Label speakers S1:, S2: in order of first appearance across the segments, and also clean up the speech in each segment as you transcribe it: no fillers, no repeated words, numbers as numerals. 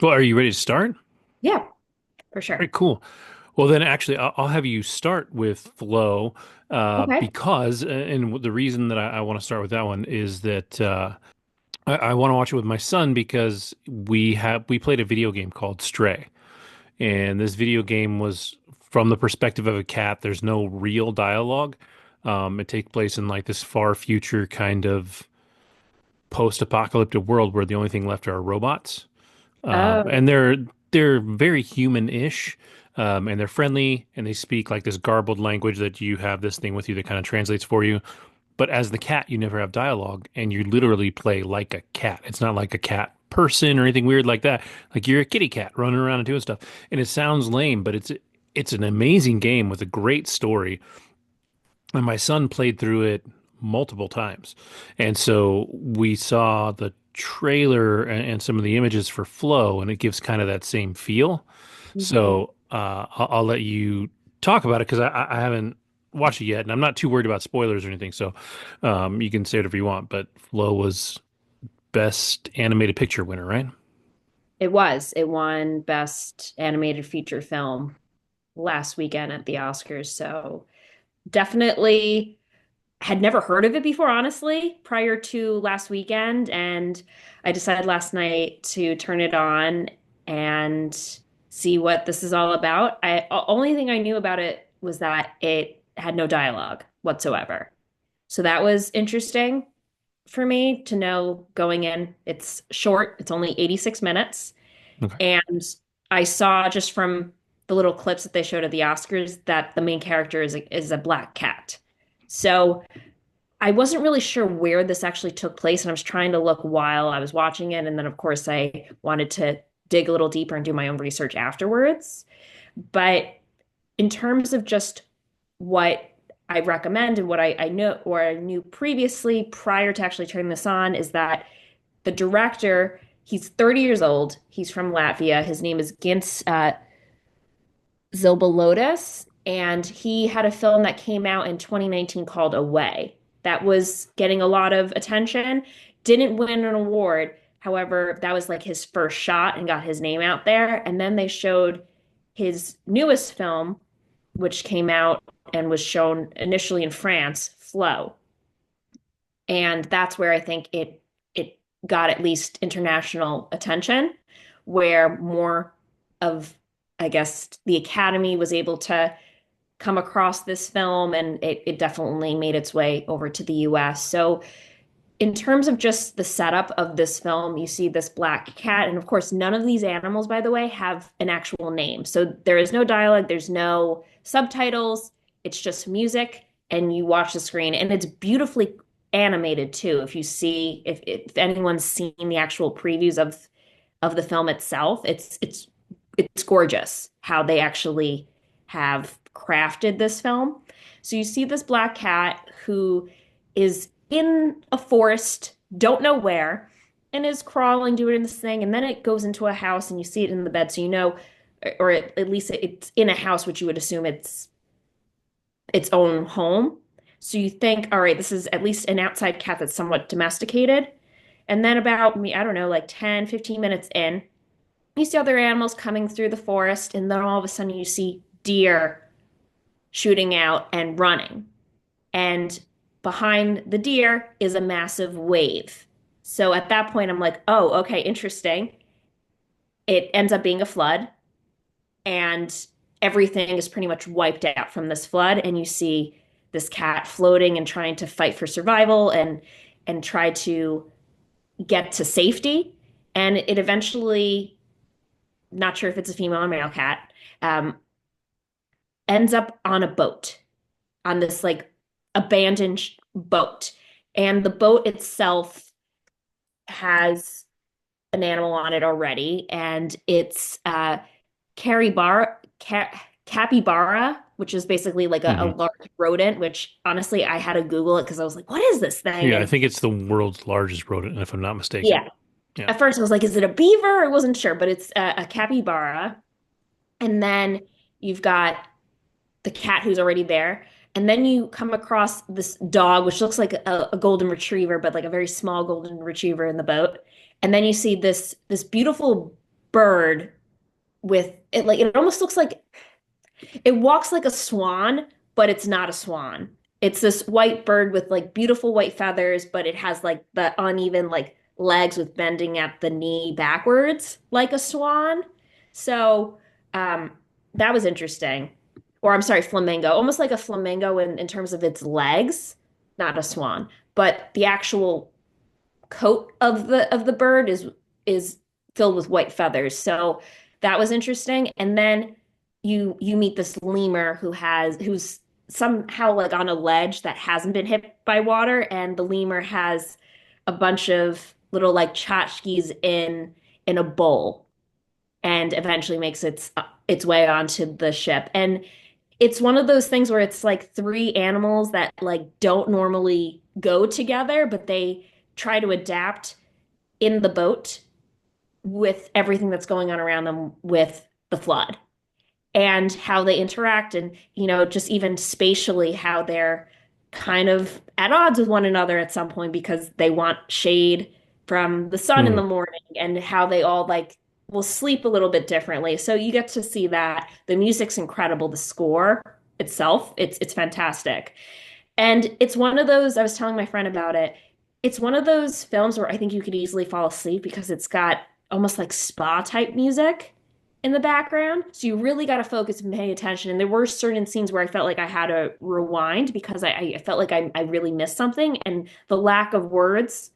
S1: Well, are you ready to start?
S2: Yeah, for
S1: All right,
S2: sure.
S1: cool. Well, then actually, I'll have you start with Flow
S2: Okay.
S1: because, and the reason that I want to start with that one is that I want to watch it with my son because we played a video game called Stray, and this video game was from the perspective of a cat. There's no real dialogue. It takes place in like this far future kind of post-apocalyptic world where the only thing left are robots.
S2: Oh,
S1: And they're very human-ish, and they're friendly, and they speak like this garbled language that you have this thing with you that kind of translates for you. But as the cat, you never have dialogue, and you literally play like a cat. It's not like a cat person or anything weird like that. Like you're a kitty cat running around and doing stuff. And it sounds lame, but it's an amazing game with a great story. And my son played through it multiple times. And so we saw the trailer and some of the images for Flow, and it gives kind of that same feel.
S2: hmm.
S1: So I'll let you talk about it because I haven't watched it yet, and I'm not too worried about spoilers or anything. So you can say whatever you want, but Flow was best animated picture winner, right?
S2: It was. It won Best Animated Feature Film last weekend at the Oscars. So definitely had never heard of it before, honestly, prior to last weekend. And I decided last night to turn it on and see what this is all about. Only thing I knew about it was that it had no dialogue whatsoever. So that was interesting for me to know going in. It's short, it's only 86 minutes.
S1: Okay.
S2: And I saw just from the little clips that they showed at the Oscars that the main character is a black cat. So I wasn't really sure where this actually took place, and I was trying to look while I was watching it. And then, of course, I wanted to dig a little deeper and do my own research afterwards. But in terms of just what I recommend and what I know or I knew previously prior to actually turning this on is that the director, he's 30 years old. He's from Latvia. His name is Gintz Lotus, and he had a film that came out in 2019 called Away. That was getting a lot of attention. Didn't win an award. However, that was like his first shot and got his name out there. And then they showed his newest film, which came out and was shown initially in France, Flow. And that's where I think it got at least international attention, where more of, I guess, the Academy was able to come across this film, and it definitely made its way over to the US. So in terms of just the setup of this film, you see this black cat, and of course, none of these animals, by the way, have an actual name. So there is no dialogue, there's no subtitles, it's just music, and you watch the screen, and it's beautifully animated too. If you see, if anyone's seen the actual previews of the film itself, it's gorgeous how they actually have crafted this film. So you see this black cat who is in a forest, don't know where, and is crawling, doing this thing. And then it goes into a house and you see it in the bed. So you know, or at least it's in a house, which you would assume it's its own home. So you think, all right, this is at least an outside cat that's somewhat domesticated. And then about me, I don't know, like 10, 15 minutes in, you see other animals coming through the forest, and then all of a sudden you see deer shooting out and running. And behind the deer is a massive wave. So at that point, I'm like, oh, okay, interesting. It ends up being a flood, and everything is pretty much wiped out from this flood. And you see this cat floating and trying to fight for survival and try to get to safety. And it eventually, not sure if it's a female or male cat, um, ends up on a boat, on this like abandoned boat. And the boat itself has an animal on it already, and it's caribara, ca capybara, which is basically like a
S1: Hmm.
S2: large rodent, which honestly I had to Google it because I was like, what is this thing?
S1: Yeah, I
S2: And
S1: think it's the world's largest rodent, if I'm not mistaken.
S2: yeah,
S1: Yeah.
S2: at first I was like, is it a beaver? I wasn't sure, but it's a capybara. And then you've got the cat who's already there. And then you come across this dog, which looks like a golden retriever, but like a very small golden retriever in the boat. And then you see this beautiful bird with it, like it almost looks like it walks like a swan, but it's not a swan. It's this white bird with like beautiful white feathers, but it has like the uneven like legs with bending at the knee backwards like a swan. So um that was interesting. Or I'm sorry, flamingo. Almost like a flamingo in terms of its legs, not a swan. But the actual coat of the bird is filled with white feathers. So that was interesting. And then you meet this lemur who's somehow like on a ledge that hasn't been hit by water, and the lemur has a bunch of little like tchotchkes in a bowl and eventually makes its way onto the ship. And it's one of those things where it's like three animals that like don't normally go together, but they try to adapt in the boat with everything that's going on around them with the flood and how they interact and just even spatially how they're kind of at odds with one another at some point because they want shade from the sun in
S1: Hmm.
S2: the morning and how they all like will sleep a little bit differently. So you get to see that. The music's incredible, the score itself, it's fantastic. And it's one of those, I was telling my friend about it. It's one of those films where I think you could easily fall asleep because it's got almost like spa type music in the background. So you really got to focus and pay attention. And there were certain scenes where I felt like I had to rewind because I felt like I really missed something. And the lack of words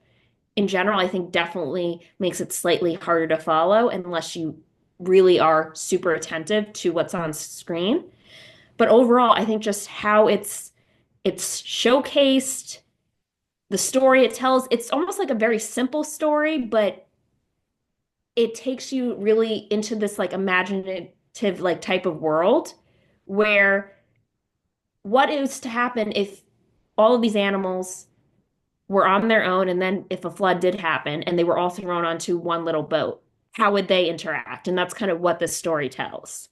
S2: in general, I think definitely makes it slightly harder to follow unless you really are super attentive to what's on screen. But overall, I think just how it's showcased, the story it tells, it's almost like a very simple story, but it takes you really into this like imaginative like type of world where what is to happen if all of these animals were on their own and then if a flood did happen and they were all thrown onto one little boat, how would they interact? And that's kind of what this story tells.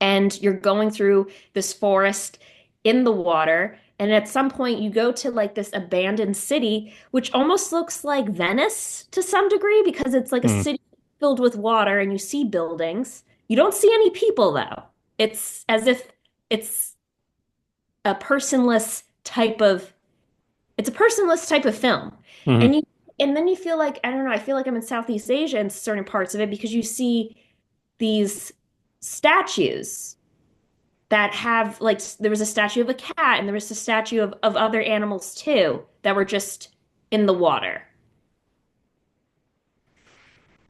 S2: And you're going through this forest in the water. And at some point, you go to like this abandoned city, which almost looks like Venice to some degree because it's like a
S1: Hmm.
S2: city filled with water and you see buildings. You don't see any people, though. It's as if it's a personless type of it's a personless type of film.
S1: Hmm.
S2: And you and then you feel like, I don't know, I feel like I'm in Southeast Asia in certain parts of it because you see these statues that have like there was a statue of a cat and there was a statue of other animals too that were just in the water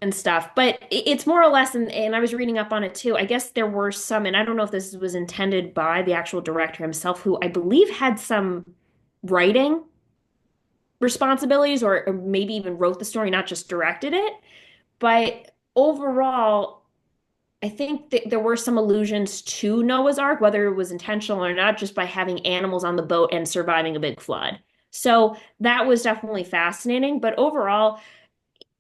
S2: and stuff. But it's more or less, and I was reading up on it too. I guess there were some, and I don't know if this was intended by the actual director himself, who I believe had some writing responsibilities or maybe even wrote the story, not just directed it. But overall, I think that there were some allusions to Noah's Ark, whether it was intentional or not, just by having animals on the boat and surviving a big flood. So that was definitely fascinating. But overall,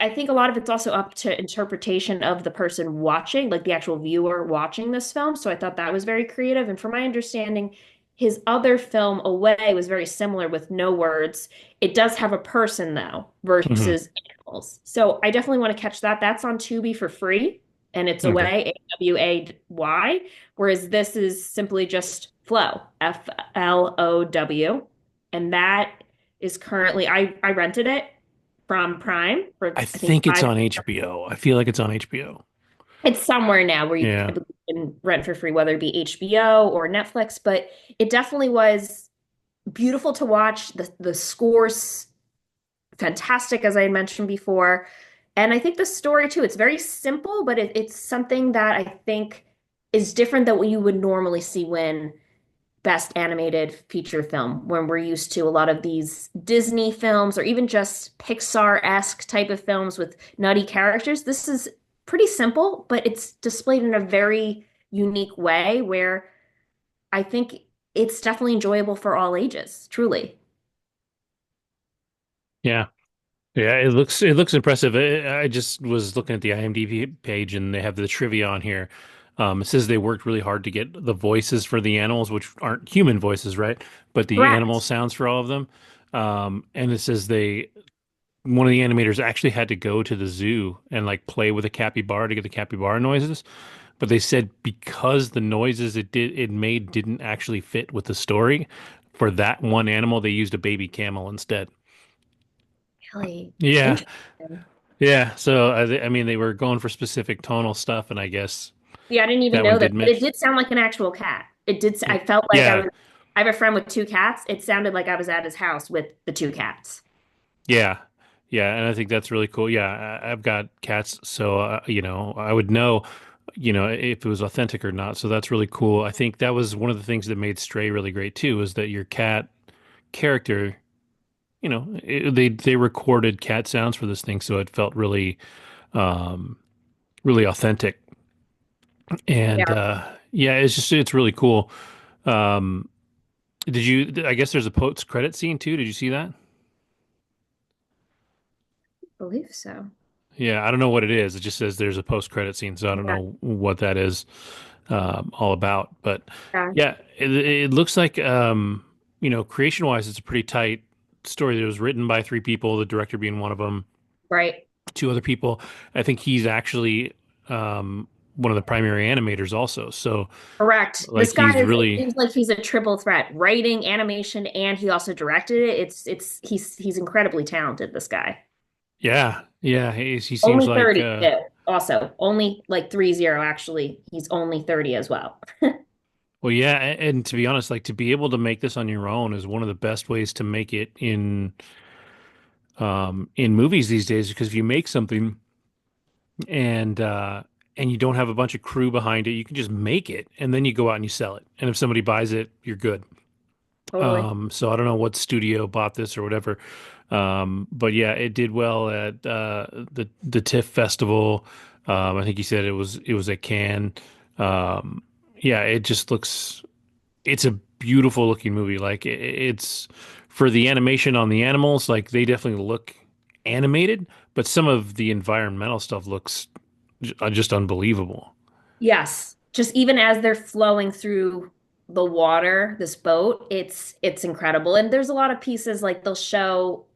S2: I think a lot of it's also up to interpretation of the person watching, like the actual viewer watching this film. So I thought that was very creative. And from my understanding, his other film, Away, was very similar with no words. It does have a person, though,
S1: Hmm.
S2: versus animals. So I definitely want to catch that. That's on Tubi for free, and it's
S1: Okay.
S2: Away, Away, whereas this is simply just Flow, Flow. And that is currently, I rented it from Prime for
S1: I
S2: I think
S1: think it's
S2: five.
S1: on HBO. I feel like it's on HBO.
S2: It's somewhere now where you
S1: Yeah.
S2: I believe you can rent for free, whether it be HBO or Netflix. But it definitely was beautiful to watch. The scores fantastic, as I had mentioned before, and I think the story too. It's very simple, but it's something that I think is different than what you would normally see when best animated feature film when we're used to a lot of these Disney films or even just Pixar-esque type of films with nutty characters. This is pretty simple, but it's displayed in a very unique way where I think it's definitely enjoyable for all ages, truly.
S1: Yeah. Yeah, it looks impressive. I just was looking at the IMDb page and they have the trivia on here. It says they worked really hard to get the voices for the animals, which aren't human voices, right? But the animal
S2: Correct.
S1: sounds for all of them. And it says they one of the animators actually had to go to the zoo and like play with a capybara to get the capybara noises. But they said because the noises it made didn't actually fit with the story, for that one animal, they used a baby camel instead.
S2: Really
S1: Yeah,
S2: interesting.
S1: yeah. So I mean, they were going for specific tonal stuff, and I guess
S2: Yeah, I didn't even
S1: that one
S2: know that,
S1: did
S2: but it
S1: mix.
S2: did sound like an actual cat. It did. I felt like I
S1: Yeah,
S2: was. I have a friend with two cats. It sounded like I was at his house with the two cats.
S1: yeah, yeah. And I think that's really cool. Yeah, I've got cats, so I would know, if it was authentic or not. So that's really cool. I think that was one of the things that made Stray really great too, is that your cat character, they recorded cat sounds for this thing, so it felt um, really authentic. And
S2: Yeah, I
S1: yeah, it's really cool. Um, I guess there's a post credit scene too. Did you see that?
S2: believe so.
S1: Yeah, I don't know what it is. It just says there's a post credit scene, so I don't
S2: Yeah,
S1: know what that is all about. But
S2: yeah,
S1: yeah, it looks like creation wise, it's a pretty tight story that was written by three people, the director being one of them,
S2: right.
S1: two other people. I think he's actually one of the primary animators also. So
S2: Correct.
S1: like
S2: This guy
S1: he's
S2: is, it
S1: really,
S2: seems like he's a triple threat, writing, animation, and he also directed it. He's incredibly talented, this guy.
S1: yeah, yeah. He seems
S2: Only
S1: like
S2: 30 too. Also, only like 30 actually. He's only 30 as well.
S1: well, yeah. And to be honest, like to be able to make this on your own is one of the best ways to make it in movies these days. Because if you make something and and you don't have a bunch of crew behind it, you can just make it and then you go out and you sell it. And if somebody buys it, you're good.
S2: Totally.
S1: So I don't know what studio bought this or whatever. But yeah, it did well at the TIFF festival. I think he said it was at Cannes. Um, yeah, it just looks it's a beautiful looking movie. Like it's for the animation on the animals, like they definitely look animated, but some of the environmental stuff looks just unbelievable.
S2: Yes. Just even as they're flowing through the water, this boat, it's incredible. And there's a lot of pieces like they'll show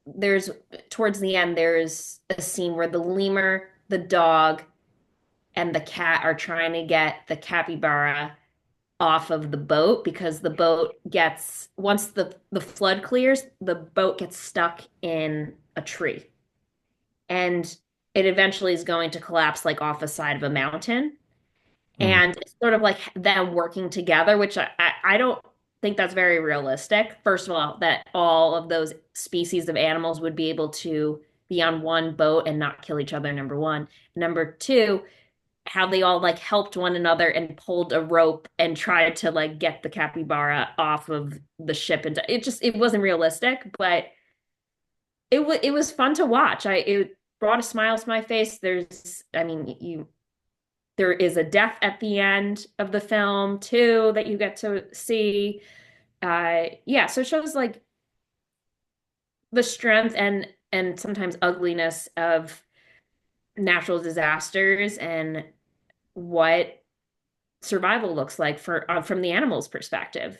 S2: there's towards the end there's a scene where the lemur, the dog, and the cat are trying to get the capybara off of the boat because the boat gets once the flood clears, the boat gets stuck in a tree. And it eventually is going to collapse like off the side of a mountain.
S1: Mm.
S2: And it's sort of like them working together, which I don't think that's very realistic. First of all, that all of those species of animals would be able to be on one boat and not kill each other, number one. Number two, how they all like helped one another and pulled a rope and tried to like get the capybara off of the ship. And it wasn't realistic, but it was fun to watch. It brought a smile to my face. I mean, there is a death at the end of the film too that you get to see. Yeah, so it shows like the strength and sometimes ugliness of natural disasters and what survival looks like for from the animal's perspective,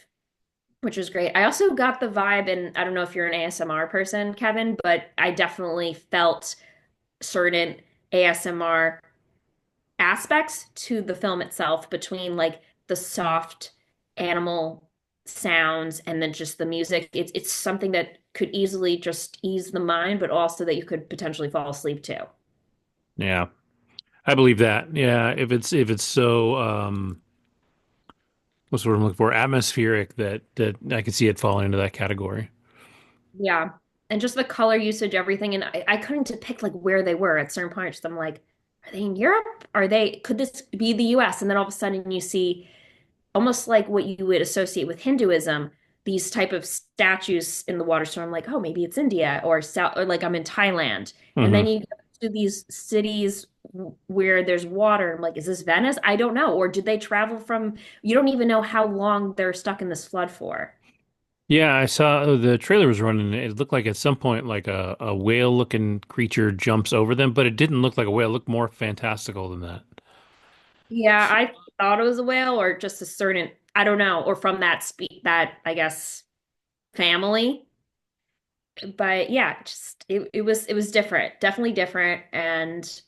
S2: which was great. I also got the vibe, and I don't know if you're an ASMR person, Kevin, but I definitely felt certain ASMR aspects to the film itself between like the soft animal sounds and then just the music. It's something that could easily just ease the mind, but also that you could potentially fall asleep to.
S1: Yeah, I believe that. Yeah, if it's so what's what I'm looking for, atmospheric, that I can see it falling into that category.
S2: Yeah. And just the color usage, everything. And I couldn't depict like where they were at certain points. I'm like, are they in Europe? Could this be the US? And then all of a sudden you see almost like what you would associate with Hinduism, these type of statues in the water. So I'm like, oh, maybe it's India or South, or like I'm in Thailand. And then
S1: Hmm.
S2: you go to these cities where there's water. I'm like, is this Venice? I don't know. Or did they travel from, you don't even know how long they're stuck in this flood for.
S1: Yeah, I saw the trailer was running. It looked like at some point like a whale looking creature jumps over them, but it didn't look like a whale. It looked more fantastical than that.
S2: Yeah, I thought it was a whale or just a certain, I don't know, or from that I guess family. But yeah, just it was different, definitely different. And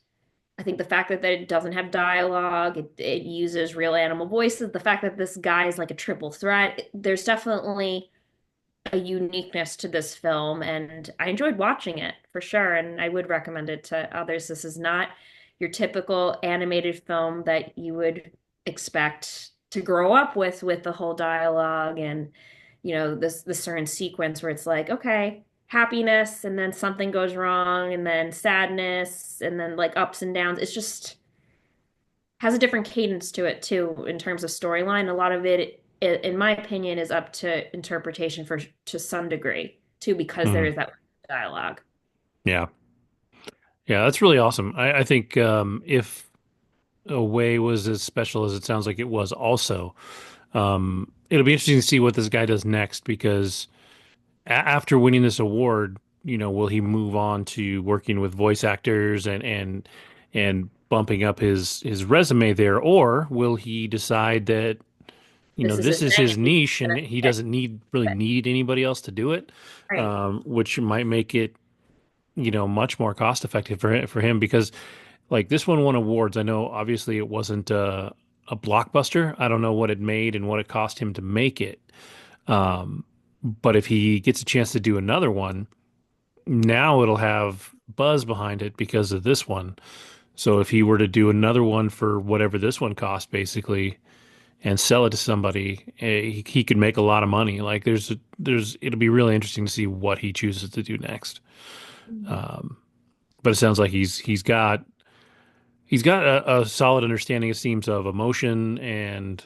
S2: I think the fact that it doesn't have dialogue, it uses real animal voices, the fact that this guy is like a triple threat, there's definitely a uniqueness to this film, and I enjoyed watching it for sure, and I would recommend it to others. This is not your typical animated film that you would expect to grow up with the whole dialogue and this certain sequence where it's like, okay, happiness and then something goes wrong and then sadness and then like ups and downs. It's just has a different cadence to it too in terms of storyline. A lot of it, in my opinion, is up to interpretation for to some degree too, because there
S1: Mhm.
S2: is that dialogue.
S1: Yeah. Yeah, that's really awesome. I think if Away was as special as it sounds like it was also, it'll be interesting to see what this guy does next because after winning this award, will he move on to working with voice actors and bumping up his resume there, or will he decide that,
S2: This is
S1: this
S2: his
S1: is
S2: thing.
S1: his
S2: He's
S1: niche and
S2: gonna
S1: he
S2: stick
S1: doesn't really
S2: with it.
S1: need anybody else to do it,
S2: Right.
S1: which might make it, much more cost effective for him because like this one won awards. I know obviously it wasn't a blockbuster. I don't know what it made and what it cost him to make it. Um, but if he gets a chance to do another one, now it'll have buzz behind it because of this one. So if he were to do another one for whatever this one cost, basically, and sell it to somebody, he could make a lot of money. Like it'll be really interesting to see what he chooses to do next.
S2: Mhm.
S1: Um, but it sounds like he's got a solid understanding, it seems, of emotion and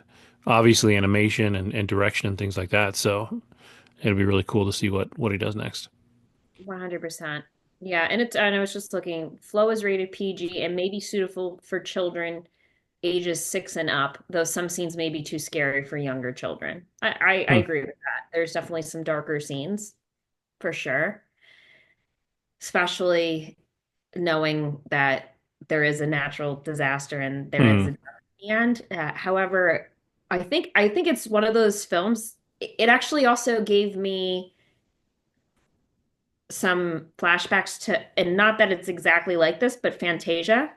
S1: obviously animation and direction and things like that. So it'll be really cool to see what he does next.
S2: 100%. Yeah, and I was just looking, Flow is rated PG and may be suitable for children ages 6 and up, though some scenes may be too scary for younger children. I
S1: Hmm.
S2: agree with that. There's definitely some darker scenes for sure, especially knowing that there is a natural disaster and there is
S1: Hmm.
S2: a death at the end. However, I think it's one of those films. It actually also gave me some flashbacks to, and not that it's exactly like this, but Fantasia.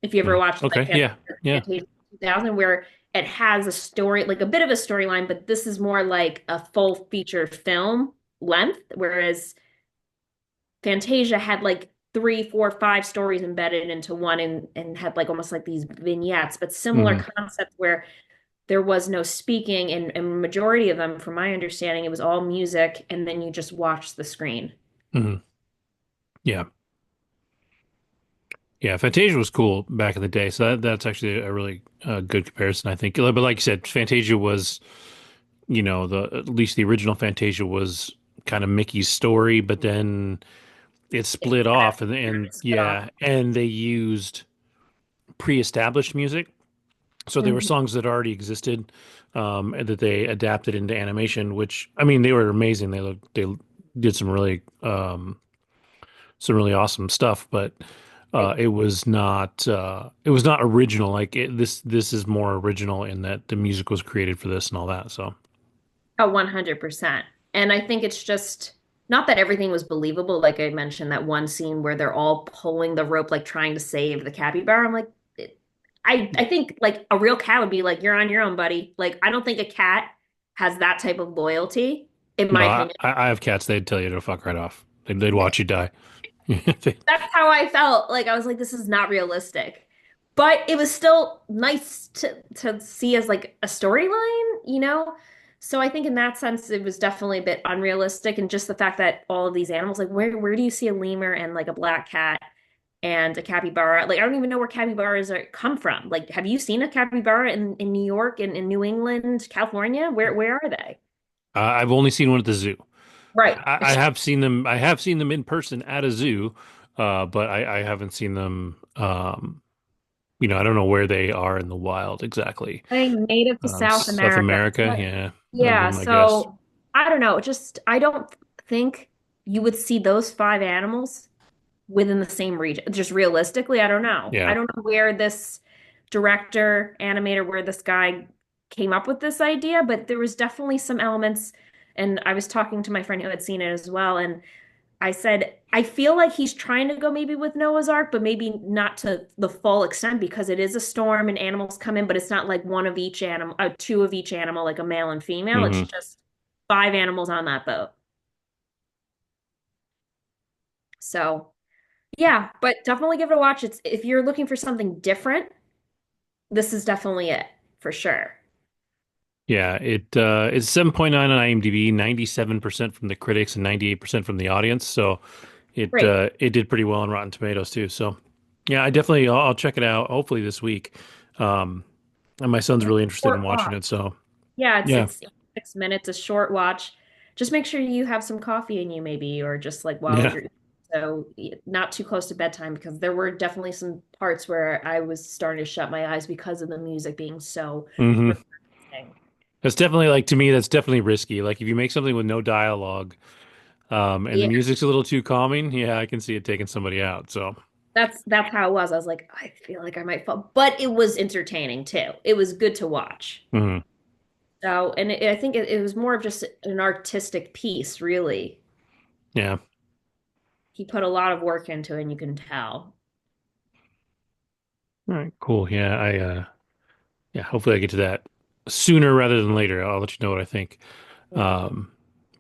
S2: If you ever
S1: Hmm.
S2: watched like
S1: Okay. Yeah. Yeah.
S2: Fantasia 2000, where it has a story, like a bit of a storyline, but this is more like a full feature film length, whereas Fantasia had like three, four, five stories embedded into one and had like almost like these vignettes, but similar
S1: Hmm.
S2: concept where there was no speaking and majority of them, from my understanding, it was all music and then you just watch the screen.
S1: Hmm. Yeah. Yeah. Fantasia was cool back in the day. So that's actually a really good comparison, I think. But like you said, Fantasia was, at least the original Fantasia was kind of Mickey's story, but then it
S2: It
S1: split
S2: kind
S1: off and
S2: of split off.
S1: yeah, and they used pre-established music. So there were
S2: Mhm.
S1: songs that already existed, and that they adapted into animation, which I mean they were amazing. They did some really awesome stuff, but
S2: Right.
S1: it was not original. Like this is more original in that the music was created for this and all that. So
S2: Oh, 100%. And I think it's just not that everything was believable. Like I mentioned, that one scene where they're all pulling the rope, like trying to save the capybara. I'm like, I think like a real cat would be like, you're on your own, buddy. Like, I don't think a cat has that type of loyalty, in my
S1: no,
S2: opinion.
S1: I have cats. They'd tell you to fuck right off. They'd watch you die. They-
S2: That's how I felt. Like I was like, this is not realistic. But it was still nice to see as like a storyline. So I think in that sense it was definitely a bit unrealistic, and just the fact that all of these animals, like where do you see a lemur and like a black cat and a capybara? Like I don't even know where capybaras come from. Like have you seen a capybara in New York and in New England, California? Where are they?
S1: I've only seen one at the zoo.
S2: Right.
S1: I have seen them. I have seen them in person at a zoo, but I haven't seen them. I don't know where they are in the wild exactly.
S2: I think native to South
S1: South
S2: America.
S1: America, yeah, that'd be
S2: Yeah,
S1: my guess.
S2: so I don't know. Just I don't think you would see those five animals within the same region. Just realistically, I don't know. I
S1: Yeah,
S2: don't know where this director, animator, where this guy came up with this idea, but there was definitely some elements. And I was talking to my friend who had seen it as well, and I said, I feel like he's trying to go maybe with Noah's Ark, but maybe not to the full extent because it is a storm and animals come in, but it's not like one of each animal, two of each animal, like a male and female. It's
S1: Hmm.
S2: just five animals on that boat. So, yeah, but definitely give it a watch. It's if you're looking for something different, this is definitely it for sure.
S1: Yeah, it's 7.9 on IMDb, 97% from the critics and 98% from the audience. So
S2: Great.
S1: it did pretty well on Rotten Tomatoes too. So yeah, I'll check it out hopefully this week. Um, and my son's
S2: And it's
S1: really
S2: a
S1: interested in
S2: short
S1: watching
S2: watch.
S1: it. So
S2: Yeah,
S1: yeah.
S2: it's 6 minutes, a short watch. Just make sure you have some coffee in you, maybe, or just like while
S1: Yeah.
S2: you're so not too close to bedtime, because there were definitely some parts where I was starting to shut my eyes because of the music being so
S1: Hmm.
S2: relaxing.
S1: That's definitely like to me, that's definitely risky. Like if you make something with no dialogue, and the
S2: Yeah,
S1: music's a little too calming, yeah, I can see it taking somebody out. So,
S2: that's how it was. I was like, I feel like I might fall, but it was entertaining too. It was good to watch.
S1: mhm.
S2: So, and I think it was more of just an artistic piece, really.
S1: Yeah.
S2: He put a lot of work into it, and you can tell.
S1: All right, cool. Yeah, hopefully I get to that sooner rather than later. I'll let you know what I think. Um,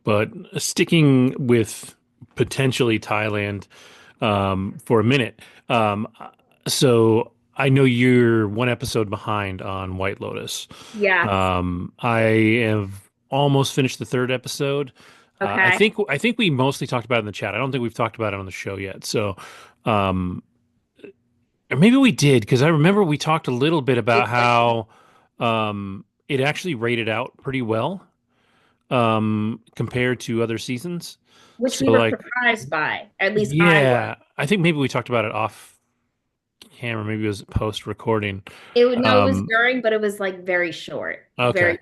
S1: but sticking with potentially Thailand for a minute. Um, so I know you're one episode behind on White Lotus.
S2: Yes.
S1: I have almost finished the third episode.
S2: Okay.
S1: I think we mostly talked about it in the chat. I don't think we've talked about it on the show yet. So, um, or maybe we did because I remember we talked a little bit
S2: We
S1: about
S2: did,
S1: how it actually rated out pretty well compared to other seasons.
S2: which we
S1: So
S2: were
S1: like,
S2: surprised by. At least I was.
S1: yeah, I think maybe we talked about it off camera. Maybe it was post recording.
S2: No, it was
S1: Um,
S2: during, but it was like very short.
S1: okay.
S2: Very,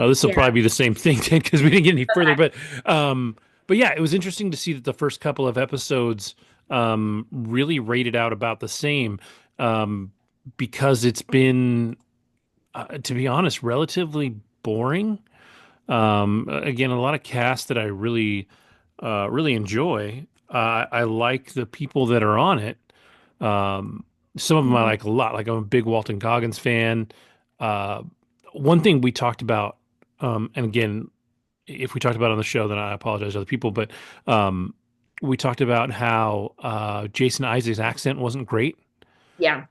S1: This will
S2: yeah.
S1: probably be the same thing then because we didn't get any further.
S2: Okay.
S1: Um, but yeah, it was interesting to see that the first couple of episodes really rated out about the same um, because it's been, to be honest, relatively boring. Again, a lot of cast that I really enjoy. I like the people that are on it. Um, some of them I
S2: Mhm.
S1: like a lot. Like I'm a big Walton Goggins fan. Uh, one thing we talked about, and again, if we talked about it on the show, then I apologize to other people, but um, we talked about how Jason Isaac's accent wasn't great,
S2: Yeah.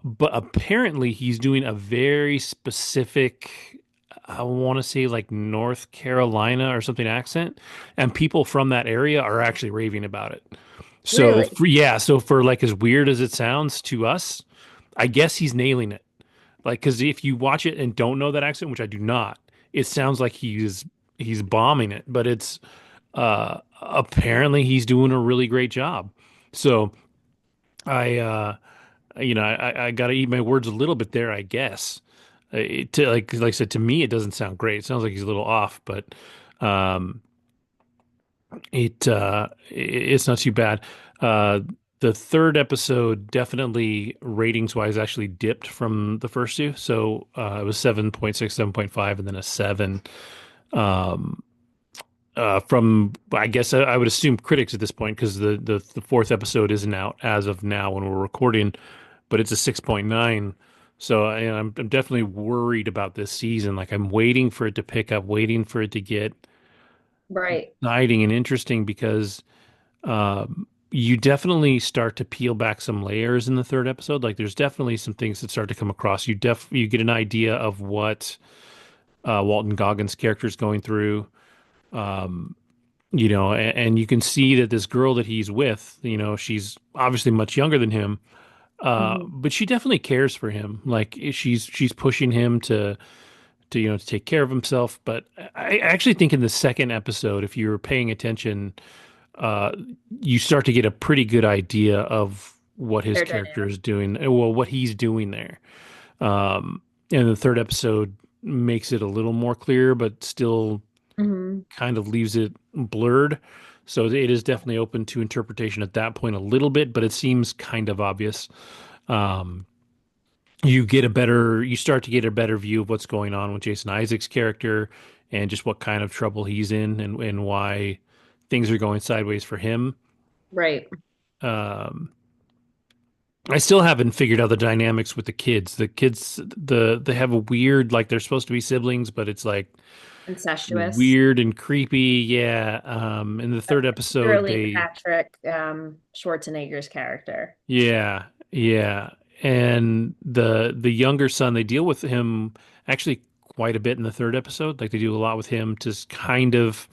S1: but apparently he's doing a very specific, I want to say like North Carolina or something accent, and people from that area are actually raving about it. So
S2: Really?
S1: for, yeah, so for like as weird as it sounds to us, I guess he's nailing it. Like, because if you watch it and don't know that accent, which I do not, it sounds like he's bombing it, but it's apparently he's doing a really great job. So I I got to eat my words a little bit there, I guess. Like I said, to me, it doesn't sound great. It sounds like he's a little off, but um, it's not too bad. Uh, the third episode definitely ratings wise actually dipped from the first two. So it was 7.6, 7.5, and then a 7. Um, from I guess I would assume critics at this point because the fourth episode isn't out as of now when we're recording, but it's a 6.9. So and I'm definitely worried about this season. Like I'm waiting for it to pick up, waiting for it to get
S2: Right.
S1: exciting and interesting because you definitely start to peel back some layers in the third episode. Like there's definitely some things that start to come across. You get an idea of what Walton Goggins' character is going through. And you can see that this girl that he's with, she's obviously much younger than him,
S2: Mhm.
S1: but she definitely cares for him. Like she's pushing him to take care of himself. But I actually think in the second episode, if you're paying attention, uh, you start to get a pretty good idea of what his
S2: Their
S1: character
S2: dynamic.
S1: is doing, well, what he's doing there. Um, and the third episode makes it a little more clear, but still
S2: Hmm.
S1: kind of leaves it blurred. So it is definitely open to interpretation at that point a little bit, but it seems kind of obvious. Um, you start to get a better view of what's going on with Jason Isaac's character and just what kind of trouble he's in and why things are going sideways for him.
S2: Right.
S1: Um, I still haven't figured out the dynamics with the kids. The kids, they have a weird, like they're supposed to be siblings, but it's like
S2: Incestuous.
S1: weird and creepy. Yeah. In the third episode,
S2: Particularly
S1: they,
S2: Patrick Schwarzenegger's character.
S1: yeah, yeah. And the younger son, they deal with him actually quite a bit in the third episode. Like they do a lot with him to kind of,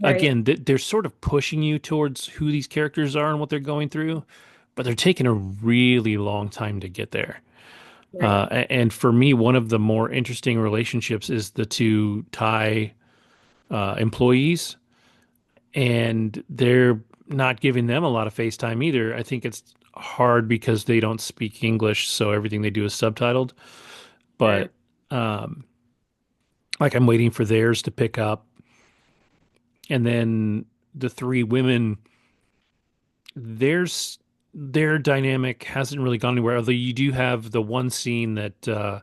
S2: Right.
S1: again, they're sort of pushing you towards who these characters are and what they're going through, but they're taking a really long time to get there.
S2: Right.
S1: And for me, one of the more interesting relationships is the two Thai employees, and they're not giving them a lot of face time either. I think it's hard because they don't speak English, so everything they do is subtitled.
S2: Sure.
S1: But um, like I'm waiting for theirs to pick up, and then the three women, there's their dynamic hasn't really gone anywhere. Although you do have the one scene that uh,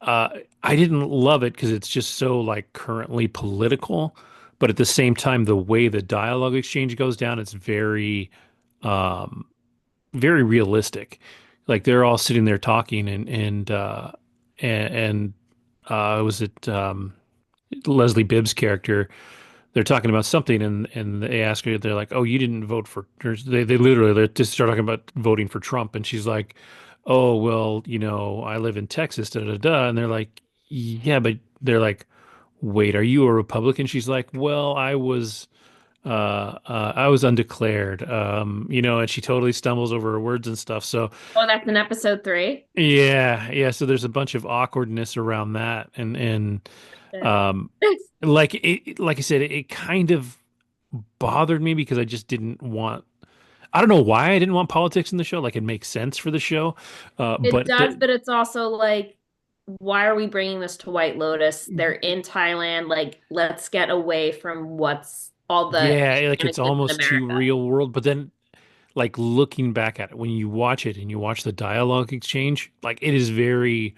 S1: I didn't love it because it's just so like currently political, but at the same time, the way the dialogue exchange goes down, it's um, very realistic. Like they're all sitting there talking, and was it Leslie Bibb's character? They're talking about something, and they ask her, they're like, "Oh, you didn't vote for?" Or they literally they just start talking about voting for Trump, and she's like, "Oh, well, I live in Texas, da da da," and they're like, "Yeah," but they're like, "Wait, are you a Republican?" She's like, "Well, I was undeclared," and she totally stumbles over her words and stuff. So
S2: Oh, that's in episode 3.
S1: yeah, yeah. So there's a bunch of awkwardness around that, and
S2: Yeah.
S1: um, like I said, it kind of bothered me because I just didn't want. I don't know why I didn't want politics in the show. Like it makes sense for the show,
S2: It
S1: but
S2: does, but it's also like, why are we bringing this to White Lotus? They're in Thailand. Like, let's get away from what's all the
S1: yeah, like it's
S2: shenanigans in
S1: almost too
S2: America.
S1: real world. But then, like looking back at it, when you watch it and you watch the dialogue exchange, like it is very,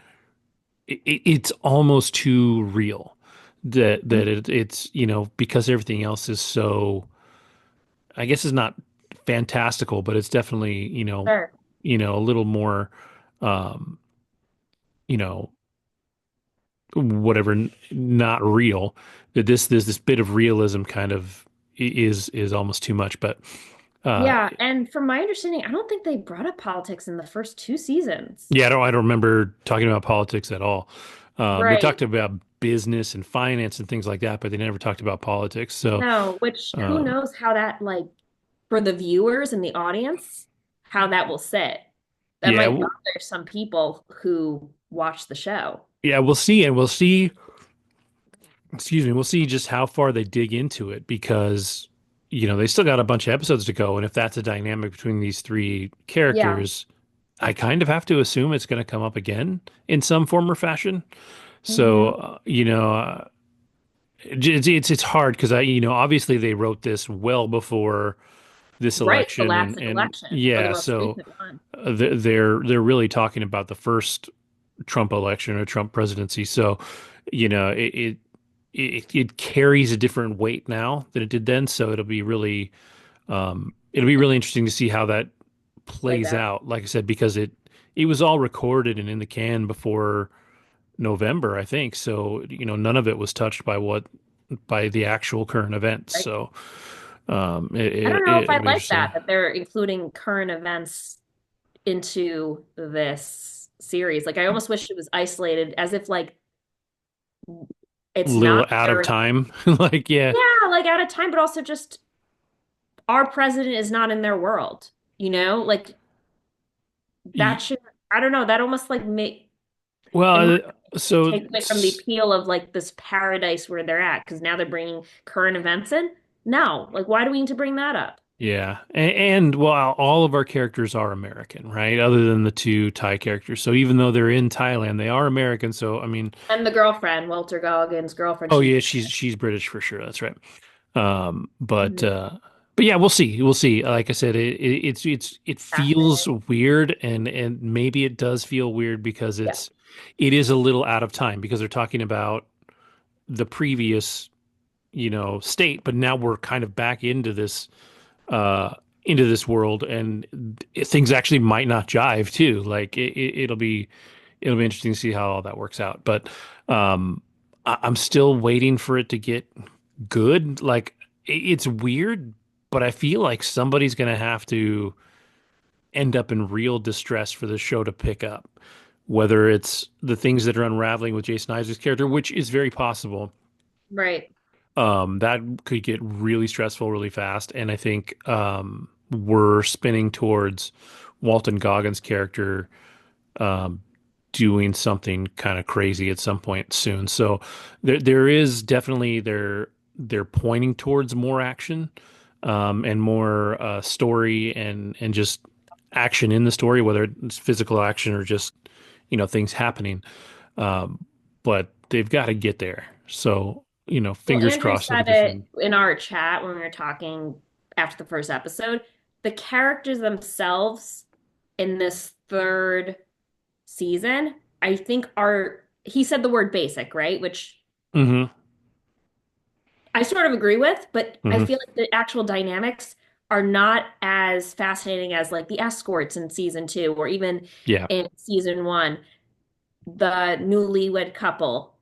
S1: it's almost too real. It's because everything else is so. I guess it's not fantastical, but it's definitely
S2: Sure.
S1: a little more. Um, you know whatever not real that there's this bit of realism kind of is almost too much but uh
S2: Yeah, and from my understanding, I don't think they brought up politics in the first 2 seasons.
S1: yeah I don't remember talking about politics at all. They talked
S2: Right.
S1: about business and finance and things like that, but they never talked about politics. So
S2: No, which who
S1: um
S2: knows how that, like, for the viewers and the audience, how that will sit. That
S1: yeah
S2: might bother some people who watch the show.
S1: yeah, we'll see, and we'll see, excuse me, we'll see just how far they dig into it because they still got a bunch of episodes to go, and if that's a dynamic between these three
S2: Yeah.
S1: characters, I kind of have to assume it's going to come up again in some form or fashion. So,
S2: Hmm.
S1: it's hard because obviously they wrote this well before this
S2: Right, the
S1: election,
S2: last
S1: and
S2: election or the
S1: yeah,
S2: most
S1: so
S2: recent one.
S1: they're really talking about the first Trump election or Trump presidency. So, it carries a different weight now than it did then. So it'll be really interesting to see how that
S2: Plays
S1: plays
S2: out.
S1: out. Like I said, because it was all recorded and in the can before November, I think. So, none of it was touched by the actual current events.
S2: Right.
S1: So,
S2: I don't know if I
S1: it'll be
S2: like
S1: interesting.
S2: that they're including current events into this series. Like I almost wish it was isolated as if like
S1: A
S2: it's
S1: little
S2: not
S1: out of
S2: their,
S1: time. Like, yeah,
S2: yeah, like out of time, but also just our president is not in their world, Like that
S1: Y-
S2: should, I don't know, that almost like make, in my
S1: well,
S2: opinion,
S1: so
S2: take away from the appeal of like this paradise where they're at because now they're bringing current events in. No, like why do we need to bring that up?
S1: yeah, and well, all of our characters are American, right? Other than the two Thai characters. So even though they're in Thailand, they are American. So I mean,
S2: And the girlfriend, Walter Goggins' girlfriend,
S1: oh
S2: she's
S1: yeah, she's British for sure. That's right. Um, but
S2: Mhm.
S1: uh, but yeah, we'll see. We'll see. Like I said, it feels
S2: Fascinating.
S1: weird, and maybe it does feel weird because
S2: Yeah.
S1: it is a little out of time because they're talking about the previous. state, but now we're kind of back uh into this world, and things actually might not jive too. Like it'll be interesting to see how all that works out. But I'm still waiting for it to get good. Like it's weird, but I feel like somebody's gonna have to end up in real distress for the show to pick up. Whether it's the things that are unraveling with Jason Isaac's character, which is very possible,
S2: Right.
S1: that could get really stressful really fast. And I think we're spinning towards Walton Goggins' character um, doing something kind of crazy at some point soon. So there is definitely they're pointing towards more action and more story and just action in the story, whether it's physical action or just things happening. Um, but they've got to get there. So
S2: Well,
S1: fingers
S2: Andrew
S1: crossed that
S2: said
S1: it gets done.
S2: it in our chat when we were talking after the first episode. The characters themselves in this third season, I think he said the word basic, right? Which
S1: Hmm.
S2: I sort of agree with, but I
S1: Hmm.
S2: feel like the actual dynamics are not as fascinating as like the escorts in season two or even
S1: Yeah.
S2: in season one, the newlywed couple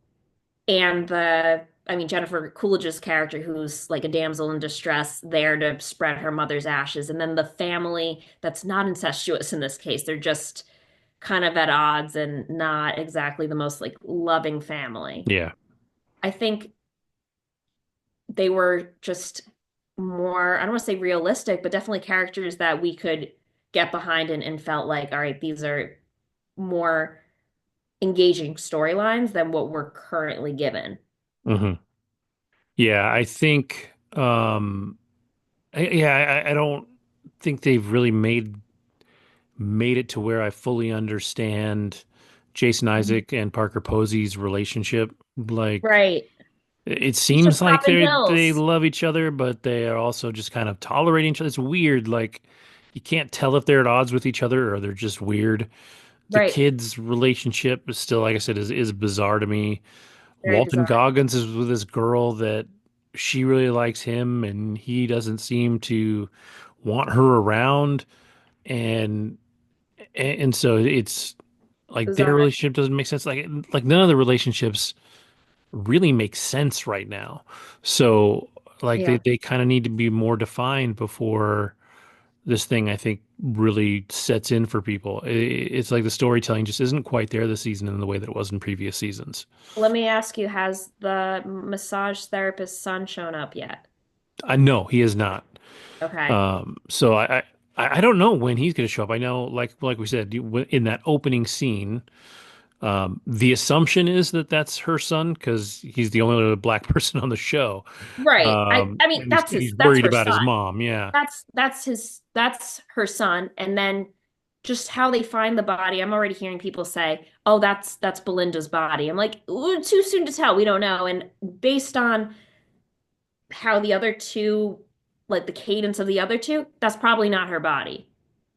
S2: and I mean, Jennifer Coolidge's character, who's like a damsel in distress there to spread her mother's ashes, and then the family that's not incestuous in this case. They're just kind of at odds and not exactly the most like loving family.
S1: Yeah.
S2: I think they were just more, I don't want to say realistic, but definitely characters that we could get behind and felt like, all right, these are more engaging storylines than what we're currently given.
S1: Hmm. Yeah. I think. Yeah. I don't think they've really made it to where I fully understand Jason
S2: Mhm.
S1: Isaac and Parker Posey's relationship. Like
S2: Right.
S1: it
S2: He's just
S1: seems like
S2: popping
S1: they
S2: pills.
S1: love each other, but they are also just kind of tolerating each other. It's weird. Like you can't tell if they're at odds with each other or they're just weird. The
S2: Right.
S1: kids' relationship is still, like I said, is bizarre to me.
S2: Very
S1: Walton
S2: bizarre.
S1: Goggins is with this girl that she really likes him, and he doesn't seem to want her around, and and so it's like their
S2: Bizarre.
S1: relationship doesn't make sense. Like none of the relationships really make sense right now. So like
S2: Yeah.
S1: they kind of need to be more defined before this thing I think really sets in for people. It's like the storytelling just isn't quite there this season in the way that it was in previous seasons.
S2: Let me ask you, has the massage therapist's son shown up yet?
S1: I know he is not.
S2: Okay.
S1: So I don't know when he's going to show up. I know, like we said, in that opening scene, the assumption is that that's her son because he's the only other black person on the show,
S2: Right. I mean,
S1: and
S2: that's
S1: he's
S2: that's
S1: worried
S2: her
S1: about his
S2: son.
S1: mom. Yeah,
S2: That's her son. And then just how they find the body. I'm already hearing people say, "Oh, that's Belinda's body." I'm like, "Ooh, too soon to tell. We don't know." And based on how the other two, like the cadence of the other two, that's probably not her body.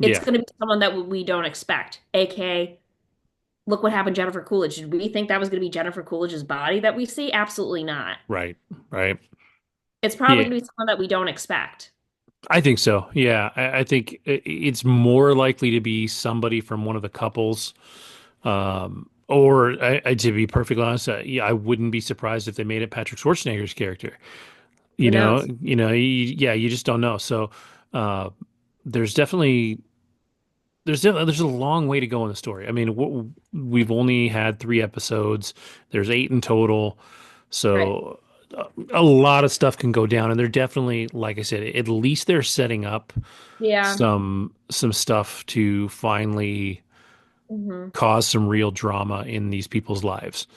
S2: It's
S1: yeah,
S2: going to be someone that we don't expect, aka look what happened to Jennifer Coolidge. Did we think that was going to be Jennifer Coolidge's body that we see? Absolutely not.
S1: right, right.
S2: It's probably
S1: Yeah,
S2: going to be someone that we don't expect.
S1: I think so. Yeah, I think it's more likely to be somebody from one of the couples. Or to be perfectly honest, yeah, I wouldn't be surprised if they made it Patrick Schwarzenegger's character.
S2: Who knows?
S1: Yeah, you just don't know. So, uh, there's definitely there's a long way to go in the story. I mean, we've only had 3 episodes. There's 8 in total,
S2: Right.
S1: so a lot of stuff can go down. And they're definitely, like I said, at least they're setting up
S2: Yeah.
S1: some stuff to finally
S2: Hmm.
S1: cause some real drama in these people's lives.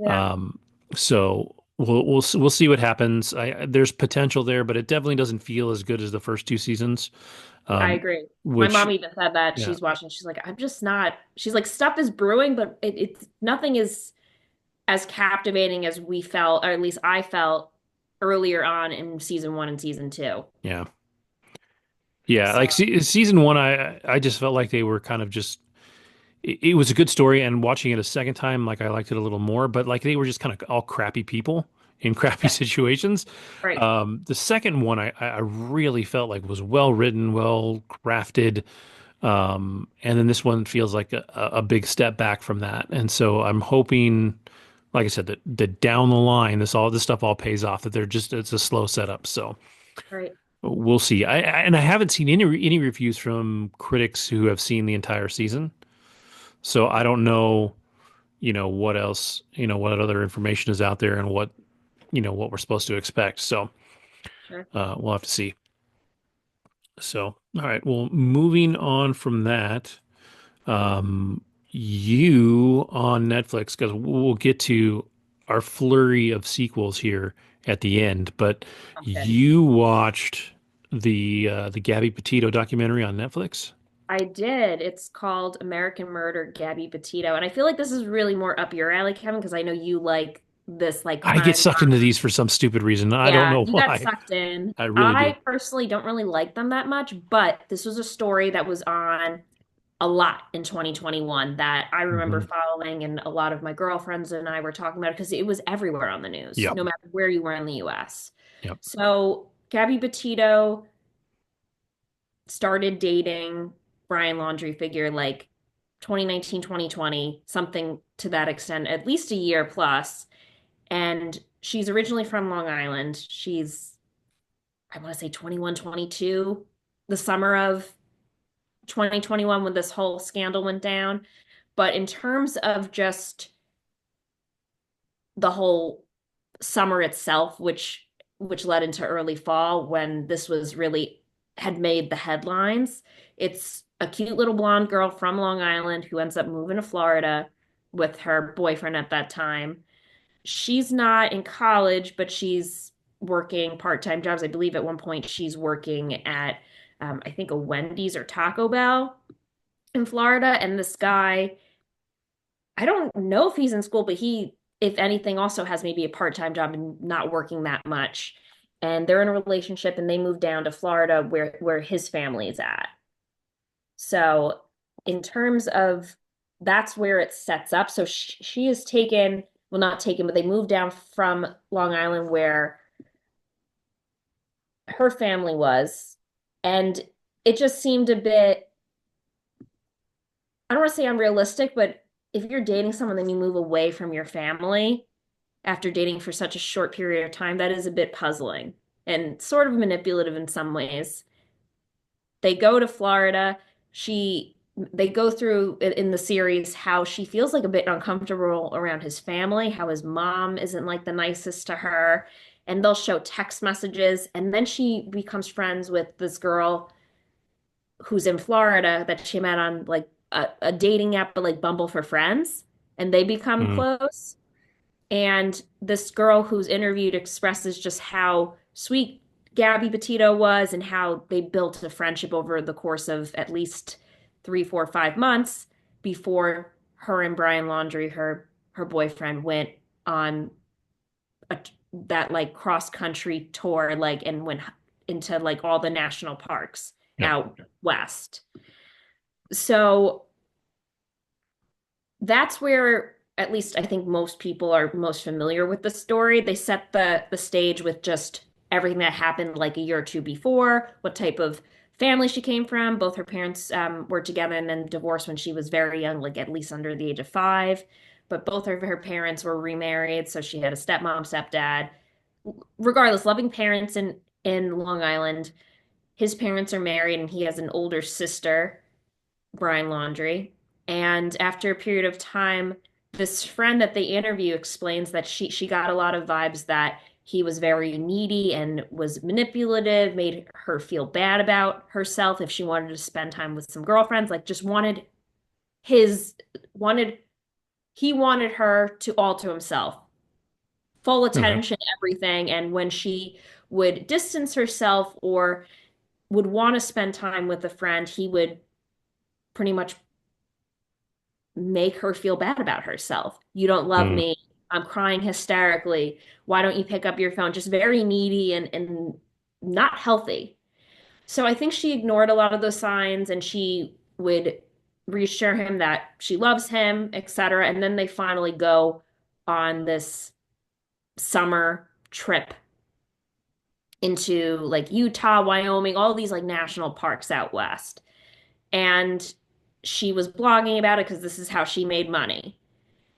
S2: Yeah.
S1: Um, so we'll see what happens. There's potential there, but it definitely doesn't feel as good as the first 2 seasons.
S2: I
S1: Um,
S2: agree. My
S1: which
S2: mom even said that
S1: yeah,
S2: she's watching. She's like, I'm just not. She's like, stuff is brewing, but it's nothing is as captivating as we felt, or at least I felt earlier on in season one and season two.
S1: yeah, yeah.
S2: So
S1: Like season one, I just felt like they were kind of just. It was a good story, and watching it a second time, like I liked it a little more. But like they were just kind of all crappy people, in crappy
S2: Yeah,
S1: situations.
S2: right,
S1: The second one I really felt like was well written, well crafted. And then this one feels like a big step back from that. And so I'm hoping, like I said, that down the line, this stuff all pays off, that it's a slow setup. So
S2: right.
S1: we'll see. And I haven't seen any reviews from critics who have seen the entire season. So I don't know, what else, what other information is out there and what we're supposed to expect. So
S2: Sure.
S1: we'll have to see. So, all right. Well, moving on from that, you on Netflix, because we'll get to our flurry of sequels here at the end, but
S2: Okay.
S1: you watched the Gabby Petito documentary on Netflix.
S2: I did. It's called American Murder, Gabby Petito. And I feel like this is really more up your alley, Kevin, because I know you like this like
S1: I get
S2: crime
S1: sucked into
S2: drama.
S1: these for some stupid reason. I don't
S2: Yeah,
S1: know
S2: you got
S1: why.
S2: sucked in.
S1: I really do.
S2: I personally don't really like them that much, but this was a story that was on a lot in 2021 that I remember
S1: Hmm.
S2: following, and a lot of my girlfriends and I were talking about it because it was everywhere on the news,
S1: Yep.
S2: no matter where you were in the US.
S1: Yep.
S2: So Gabby Petito started dating Brian Laundrie figure like 2019, 2020, something to that extent, at least a year plus. And she's originally from Long Island. She's, I want to say 21, 22, the summer of 2021 when this whole scandal went down. But in terms of just the whole summer itself, which led into early fall when this was really had made the headlines. It's a cute little blonde girl from Long Island who ends up moving to Florida with her boyfriend at that time. She's not in college, but she's working part-time jobs. I believe at one point she's working at I think a Wendy's or Taco Bell in Florida. And this guy, I don't know if he's in school, but he, if anything, also has maybe a part-time job and not working that much. And they're in a relationship and they moved down to Florida where his family is at. So in terms of that's where it sets up. So she is taken, well, not taken, but they moved down from Long Island where her family was. And it just seemed a bit, I don't want to say unrealistic, but if you're dating someone, then you move away from your family after dating for such a short period of time, that is a bit puzzling and sort of manipulative in some ways. They go to Florida. They go through in the series how she feels like a bit uncomfortable around his family, how his mom isn't like the nicest to her, and they'll show text messages. And then she becomes friends with this girl who's in Florida that she met on like a dating app, but like Bumble for Friends, and they become
S1: Mm.
S2: close. And this girl who's interviewed expresses just how sweet Gabby Petito was and how they built a friendship over the course of at least 3, 4, 5 months before her and Brian Laundrie, her boyfriend, went on a, that like cross country tour, like and went into like all the national parks
S1: Yep.
S2: out west. So that's where at least I think most people are most familiar with the story. They set the stage with just everything that happened like a year or two before, what type of family she came from. Both her parents were together and then divorced when she was very young, like at least under the age of 5. But both of her parents were remarried, so she had a stepmom, stepdad. Regardless, loving parents in Long Island. His parents are married, and he has an older sister, Brian Laundrie. And after a period of time, this friend that they interview explains that she got a lot of vibes that he was very needy and was manipulative, made her feel bad about herself if she wanted to spend time with some girlfriends, like just his wanted he wanted her to all to himself. Full
S1: Okay.
S2: attention, everything. And when she would distance herself or would want to spend time with a friend, he would pretty much make her feel bad about herself. You don't love
S1: Mm.
S2: me. I'm crying hysterically. Why don't you pick up your phone? Just very needy and not healthy. So I think she ignored a lot of those signs and she would reassure him that she loves him, etc. And then they finally go on this summer trip into like Utah, Wyoming, all these like national parks out west. And she was blogging about it because this is how she made money.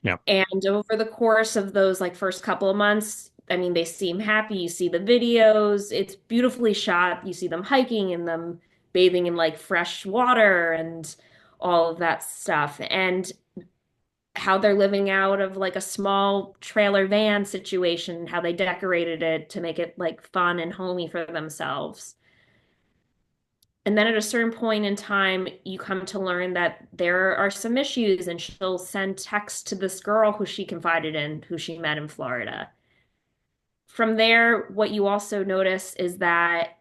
S1: Yeah.
S2: And over the course of those like first couple of months, I mean, they seem happy. You see the videos, it's beautifully shot. You see them hiking and them bathing in like fresh water and all of that stuff. And how they're living out of like a small trailer van situation, how they decorated it to make it like fun and homey for themselves. And then at a certain point in time, you come to learn that there are some issues, and she'll send texts to this girl who she confided in, who she met in Florida. From there, what you also notice is that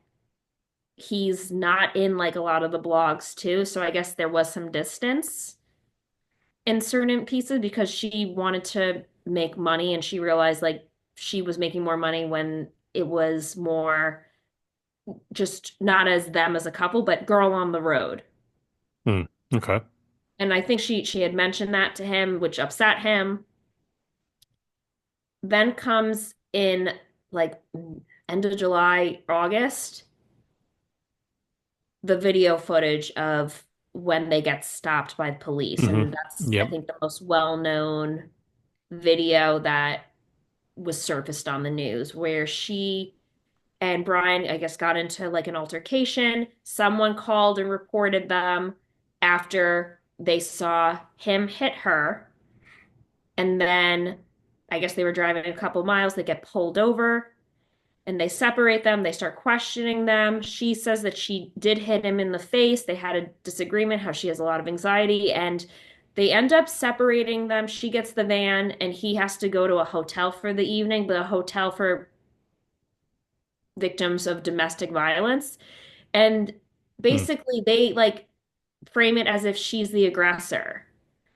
S2: he's not in like a lot of the blogs too. So I guess there was some distance in certain pieces because she wanted to make money and she realized like she was making more money when it was more just not as them as a couple, but girl on the road.
S1: Hmm. Okay.
S2: And I think she had mentioned that to him, which upset him. Then comes in like end of July, August, the video footage of when they get stopped by the police. And that's, I
S1: Yep.
S2: think, the most well-known video that was surfaced on the news, where she and Brian, I guess, got into like an altercation. Someone called and reported them after they saw him hit her. And then I guess they were driving a couple miles, they get pulled over and they separate them. They start questioning them. She says that she did hit him in the face. They had a disagreement, how she has a lot of anxiety, and they end up separating them. She gets the van, and he has to go to a hotel for the evening, the hotel for victims of domestic violence. And
S1: Hmm.
S2: basically, they like frame it as if she's the aggressor.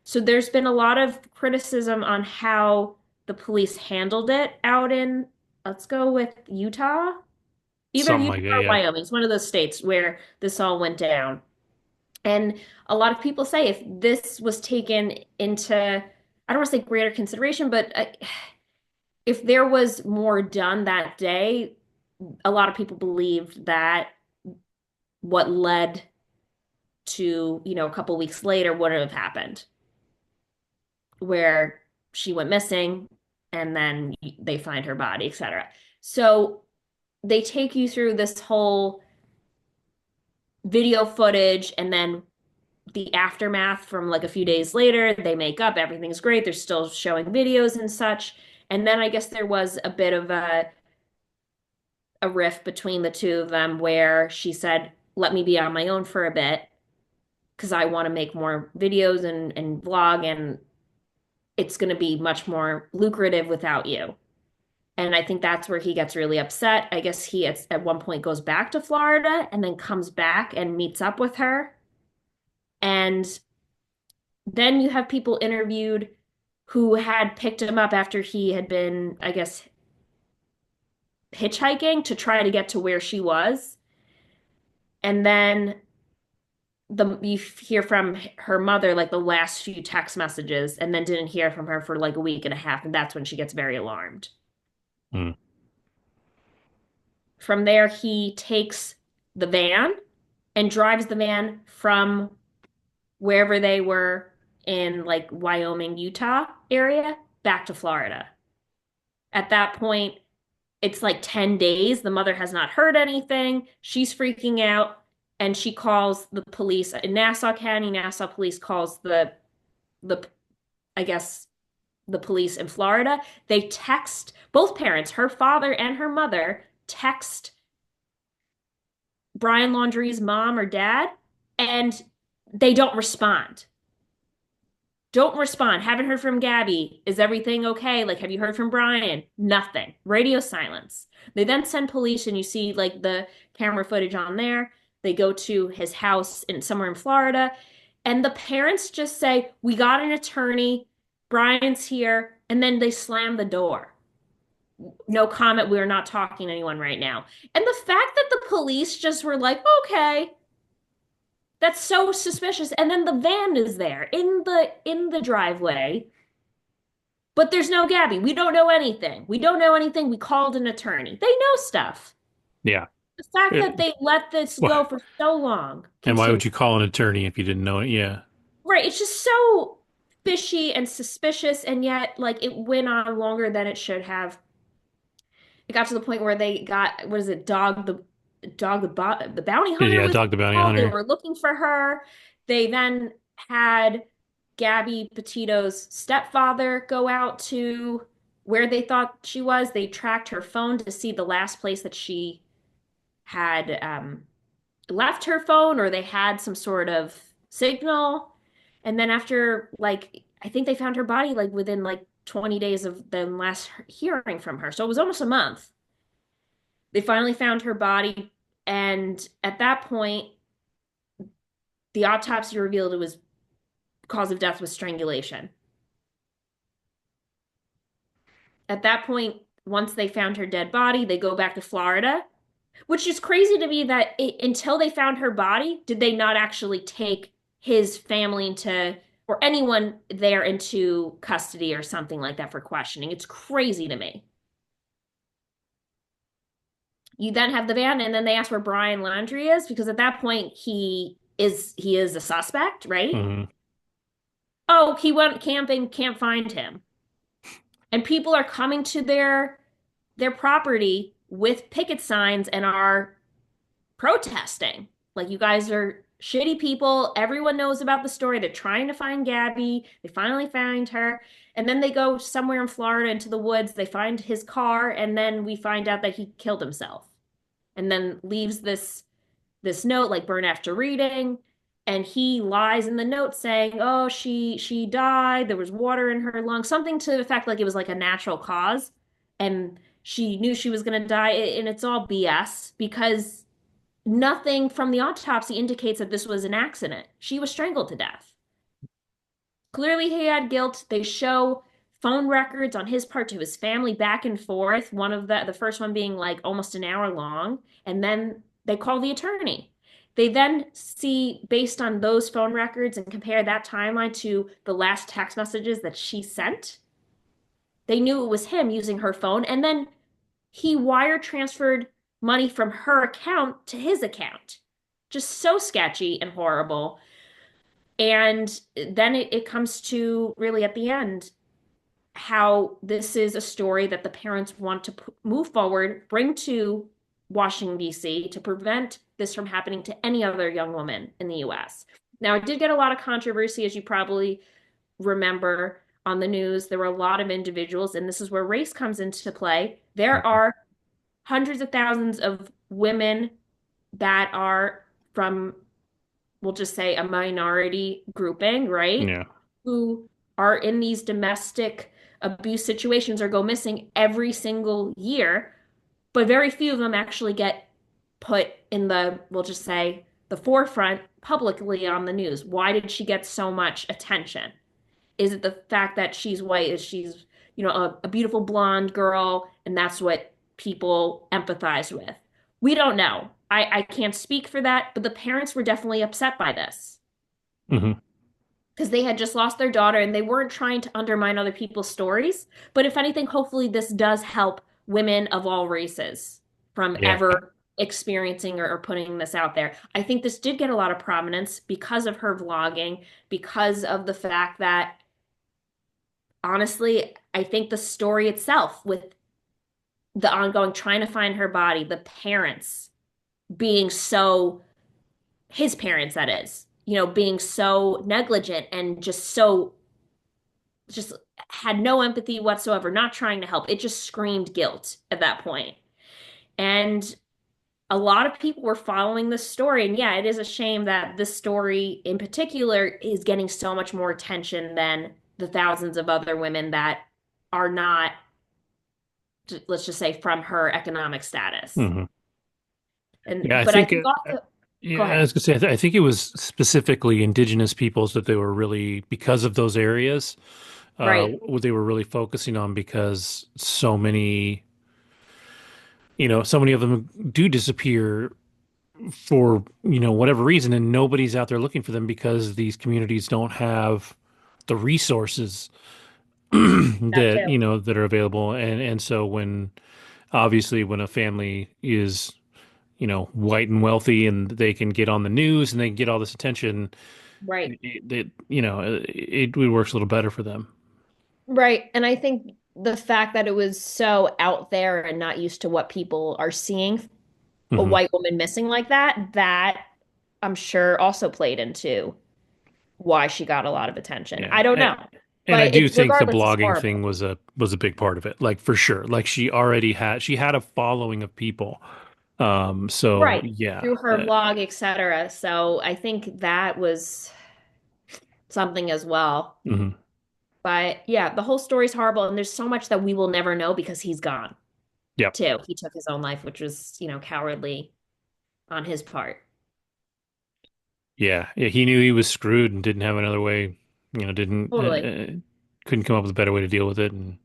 S2: So there's been a lot of criticism on how the police handled it out in, let's go with Utah, either
S1: Something
S2: Utah
S1: like that.
S2: or
S1: Yeah.
S2: Wyoming. It's one of those states where this all went down. And a lot of people say if this was taken into, I don't want to say greater consideration, but if there was more done that day, a lot of people believed that what led to, a couple weeks later wouldn't have happened, where she went missing and then they find her body, etc. So they take you through this whole video footage and then the aftermath from like a few days later. They make up, everything's great. They're still showing videos and such. And then I guess there was a bit of a rift between the two of them where she said, let me be on my own for a bit because I want to make more videos and vlog, and it's going to be much more lucrative without you. And I think that's where he gets really upset. I guess he at one point goes back to Florida and then comes back and meets up with her. And then you have people interviewed who had picked him up after he had been, I guess, hitchhiking to try to get to where she was. And then you hear from her mother like the last few text messages and then didn't hear from her for like a week and a half. And that's when she gets very alarmed.
S1: Hmm.
S2: From there, he takes the van and drives the van from wherever they were in like Wyoming, Utah area back to Florida. At that point, it's like 10 days. The mother has not heard anything. She's freaking out and she calls the police in Nassau County. Nassau police calls the I guess the police in Florida. They text both parents, her father and her mother, text Brian Laundrie's mom or dad, and they don't respond. Don't respond. Haven't heard from Gabby. Is everything okay? Like, have you heard from Brian? Nothing. Radio silence. They then send police, and you see like the camera footage on there. They go to his house in somewhere in Florida, and the parents just say, "We got an attorney. Brian's here," and then they slam the door. No comment. We're not talking to anyone right now. And the fact that the police just were like, "Okay, that's so suspicious." And then the van is there in the driveway. But there's no Gabby. We don't know anything. We don't know anything. We called an attorney. They know stuff.
S1: Yeah.
S2: The fact
S1: It,
S2: that they let this
S1: why?
S2: go for so long
S1: And why would
S2: continue.
S1: you call an attorney if you didn't know it? Yeah.
S2: Right. It's just so fishy and suspicious, and yet like it went on longer than it should have. It got to the point where they got, what is it, the bounty hunter
S1: Yeah,
S2: was
S1: Dog the Bounty
S2: involved. They
S1: Hunter.
S2: were looking for her. They then had Gabby Petito's stepfather go out to where they thought she was. They tracked her phone to see the last place that she had left her phone, or they had some sort of signal. And then after, like, I think they found her body like within like 20 days of them last hearing from her. So it was almost a month. They finally found her body, and at that point, the autopsy revealed it was cause of death was strangulation. At that point, once they found her dead body, they go back to Florida, which is crazy to me that until they found her body, did they not actually take his family into, or anyone there into custody or something like that for questioning. It's crazy to me. You then have the van, and then they ask where Brian Landry is, because at that point he is a suspect, right?
S1: Hmm.
S2: Oh, he went camping, can't find him. And people are coming to their property with picket signs and are protesting. Like, you guys are shitty people. Everyone knows about the story. They're trying to find Gabby. They finally find her. And then they go somewhere in Florida into the woods. They find his car, and then we find out that he killed himself. And then leaves this note, like, burn after reading. And he lies in the note saying, oh, she died, there was water in her lungs, something to the effect like it was like a natural cause, and she knew she was going to die. And it's all BS, because nothing from the autopsy indicates that this was an accident. She was strangled to death. Clearly, he had guilt. They show phone records on his part to his family back and forth. One of the first one being like almost an hour long, and then they call the attorney. They then see, based on those phone records, and compare that timeline to the last text messages that she sent. They knew it was him using her phone, and then he wire transferred money from her account to his account. Just so sketchy and horrible. And then it comes to really at the end how this is a story that the parents want to move forward, bring to Washington, D.C. to prevent this from happening to any other young woman in the U.S. Now, it did get a lot of controversy, as you probably remember on the news. There were a lot of individuals, and this is where race comes into play. There
S1: Hmm.
S2: are hundreds of thousands of women that are from, we'll just say, a minority grouping, right?
S1: Yeah.
S2: Who are in these domestic abuse situations or go missing every single year, but very few of them actually get put in the, we'll just say, the forefront publicly on the news. Why did she get so much attention? Is it the fact that she's white? Is she's, a beautiful blonde girl, and that's what people empathize with? We don't know. I can't speak for that, but the parents were definitely upset by this,
S1: Hmm.
S2: because they had just lost their daughter, and they weren't trying to undermine other people's stories. But if anything, hopefully this does help women of all races from
S1: Yeah.
S2: ever experiencing or putting this out there. I think this did get a lot of prominence because of her vlogging, because of the fact that, honestly, I think the story itself, with the ongoing trying to find her body, the parents being so, his parents, that is, being so negligent and just had no empathy whatsoever, not trying to help. It just screamed guilt at that point. And a lot of people were following this story. And yeah, it is a shame that this story in particular is getting so much more attention than the thousands of other women that are not, let's just say, from her economic status.
S1: Hmm.
S2: And
S1: Yeah, I
S2: but I
S1: think
S2: think also, go
S1: yeah, I
S2: ahead.
S1: was gonna say I think it was specifically indigenous peoples that they were really because of those areas,
S2: Right.
S1: what they were really focusing on because so many, so many of them do disappear for, whatever reason, and nobody's out there looking for them because these communities don't have the resources
S2: That
S1: that,
S2: too.
S1: that are available. And so obviously when a family is, white and wealthy and they can get on the news and they can get all this attention,
S2: Right.
S1: it works a little better for them.
S2: Right. And I think the fact that it was so out there and not used to what people are seeing, a
S1: Hmm.
S2: white woman missing like that, that I'm sure also played into why she got a lot of attention.
S1: Yeah.
S2: I don't know.
S1: And I
S2: But
S1: do
S2: it's
S1: think the
S2: regardless, it's
S1: blogging thing
S2: horrible.
S1: was a big part of it. Like for sure. Like she had a following of people. So
S2: Right.
S1: yeah.
S2: Through her vlog, etc. So I think that was something as well.
S1: Mhm.
S2: But yeah, the whole story's horrible, and there's so much that we will never know because he's gone
S1: Yep.
S2: too. He took his own life, which was, cowardly on his part.
S1: Yeah. Yeah. He knew he was screwed and didn't have another way, didn't
S2: Totally.
S1: couldn't come up with a better way to deal with it. And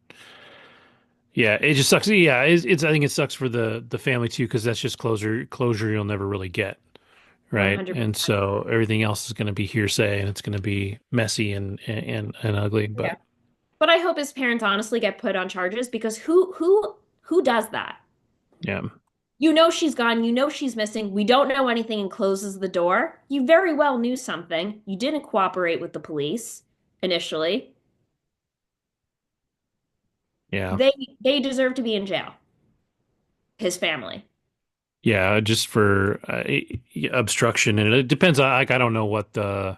S1: yeah, it just sucks. Yeah, it's I think it sucks for the family too, because that's just closure you'll never really get, right? And
S2: 100%.
S1: so everything else is going to be hearsay and it's going to be messy and ugly.
S2: Yeah.
S1: But
S2: But I hope his parents honestly get put on charges because who does that?
S1: yeah,
S2: You know she's gone, you know she's missing. We don't know anything and closes the door. You very well knew something. You didn't cooperate with the police initially.
S1: yeah,
S2: They deserve to be in jail. His family.
S1: yeah, just for obstruction. And it depends on, like, I don't know what the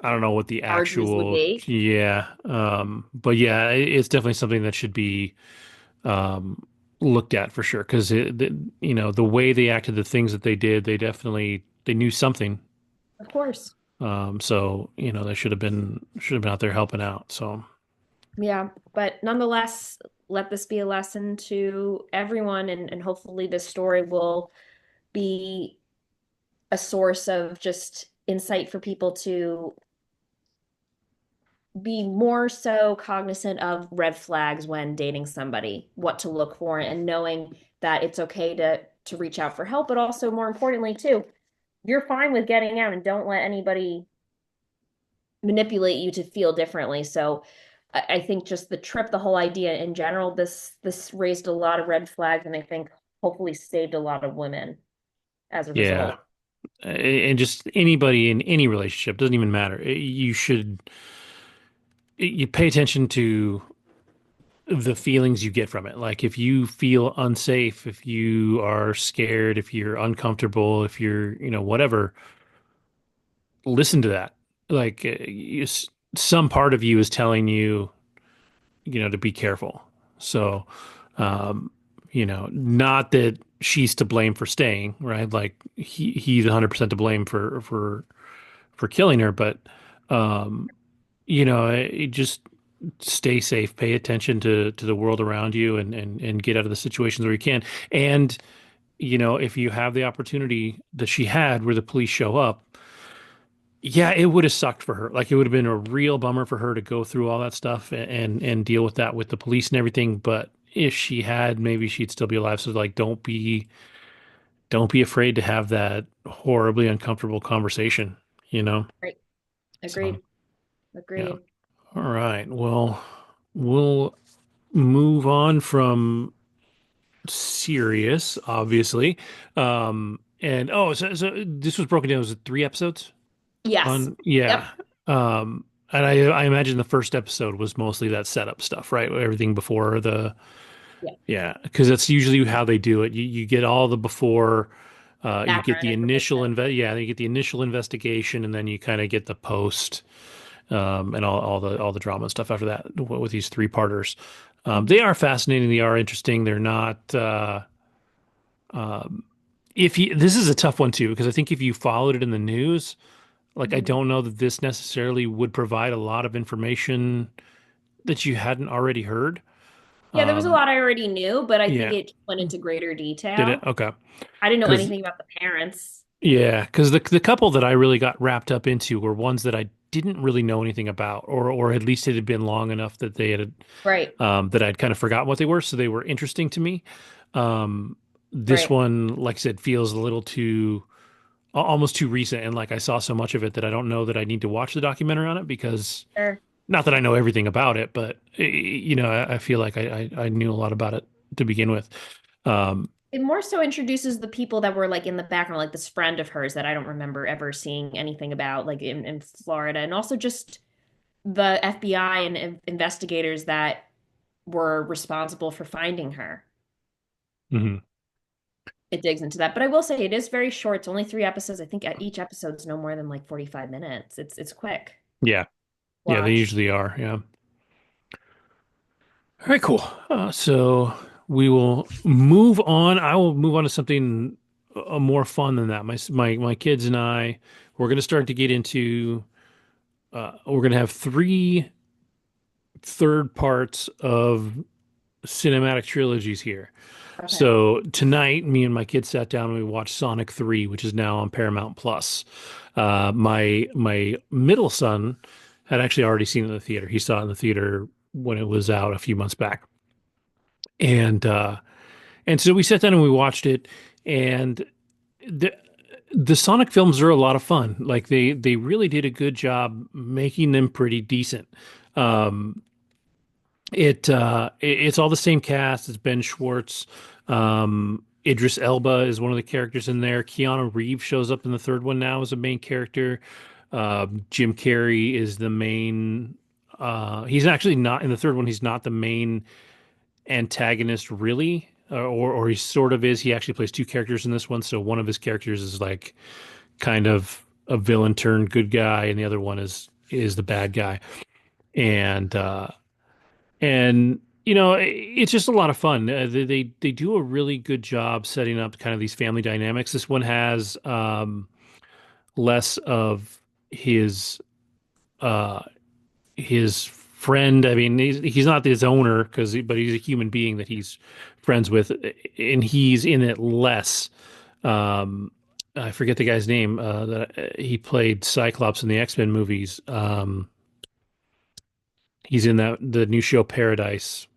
S2: Charges would
S1: actual,
S2: be.
S1: yeah, but yeah, it's definitely something that should be um looked at for sure, because the way they acted, the things that they did, they knew something.
S2: Of course.
S1: So they should have been out there helping out. So
S2: Yeah, but nonetheless, let this be a lesson to everyone, and hopefully this story will be a source of just insight for people to be more so cognizant of red flags when dating somebody, what to look for, and knowing that it's okay to reach out for help, but also more importantly too, you're fine with getting out and don't let anybody manipulate you to feel differently. So I think just the trip, the whole idea in general, this raised a lot of red flags, and I think hopefully saved a lot of women as a
S1: yeah,
S2: result.
S1: and just anybody in any relationship, doesn't even matter. You pay attention to the feelings you get from it. Like if you feel unsafe, if you are scared, if you're uncomfortable, if you're, whatever, listen to that. Like some part of you is telling you, to be careful. So, um, not that she's to blame for staying, right? Like he's 100% to blame for killing her, but um, it just stay safe, pay attention to the world around you, and get out of the situations where you can. And if you have the opportunity that she had where the police show up, yeah, it would have sucked for her. Like it would have been a real bummer for her to go through all that stuff and deal with that with the police and everything. But if she had, maybe she'd still be alive. So like, don't be afraid to have that horribly uncomfortable conversation, you know?
S2: Right.
S1: So
S2: Agreed.
S1: yeah.
S2: Agreed.
S1: All right. Well, we'll move on from serious, obviously. And so this was broken down. Was it 3 episodes?
S2: Yes.
S1: Yeah.
S2: Yep.
S1: And I imagine the first episode was mostly that setup stuff, right? Everything before
S2: Yeah.
S1: yeah, because that's usually how they do it. You get all the before, you get
S2: Background
S1: the initial
S2: information.
S1: yeah, you get the initial investigation, and then you kind of get the post, and all the drama and stuff after that with these three-parters. They
S2: Mhm.
S1: are fascinating. They are interesting. They're not. Um, if you This is a tough one too, because I think if you followed it in the news, like I
S2: Mhm.
S1: don't know that this necessarily would provide a lot of information that you hadn't already heard.
S2: Yeah, there was a
S1: Um,
S2: lot I already knew, but I think
S1: yeah,
S2: it went into greater
S1: did it?
S2: detail.
S1: Okay,
S2: I didn't know
S1: because
S2: anything about the parents.
S1: because the couple that I really got wrapped up into were ones that I didn't really know anything about, or at least it had been long enough that they had
S2: Right.
S1: that I'd kind of forgotten what they were, so they were interesting to me. This
S2: Right.
S1: one, like I said, feels a little too almost too recent, and like I saw so much of it that I don't know that I need to watch the documentary on it because
S2: Sure.
S1: Not that I know everything about it, but I feel like I knew a lot about it to begin with. Um,
S2: It more so introduces the people that were like in the background, like this friend of hers that I don't remember ever seeing anything about, like in Florida, and also just the FBI and investigators that were responsible for finding her.
S1: mhm.
S2: It digs into that, but I will say it is very short. It's only 3 episodes. I think each episode's no more than like 45 minutes. It's quick
S1: Yeah, yeah, they
S2: watch.
S1: usually are. Yeah. All right, cool. So we will move on. I will move on to something more fun than that. My kids and I, we're going to start to get into. We're going to have three third parts of cinematic trilogies here.
S2: Okay.
S1: So tonight, me and my kids sat down and we watched Sonic 3, which is now on Paramount Plus. My middle son had actually already seen it in the theater. He saw it in the theater when it was out a few months back. And so we sat down and we watched it, and the the Sonic films are a lot of fun. Like they really did a good job making them pretty decent. Um, it's all the same cast. It's Ben Schwartz. Idris Elba is one of the characters in there. Keanu Reeves shows up in the third one now as a main character. Jim Carrey is the main. He's actually not in the third one. He's not the main antagonist really, or he sort of is. He actually plays two characters in this one. So one of his characters is like kind of a villain turned good guy, and the other one is the bad guy. And it's just a lot of fun. They do a really good job setting up kind of these family dynamics. This one has less of his uh his friend. I mean, he's not his owner but he's a human being that he's friends with, and he's in it less. Um, I forget the guy's name. That he played Cyclops in the X-Men movies. He's in the new show Paradise.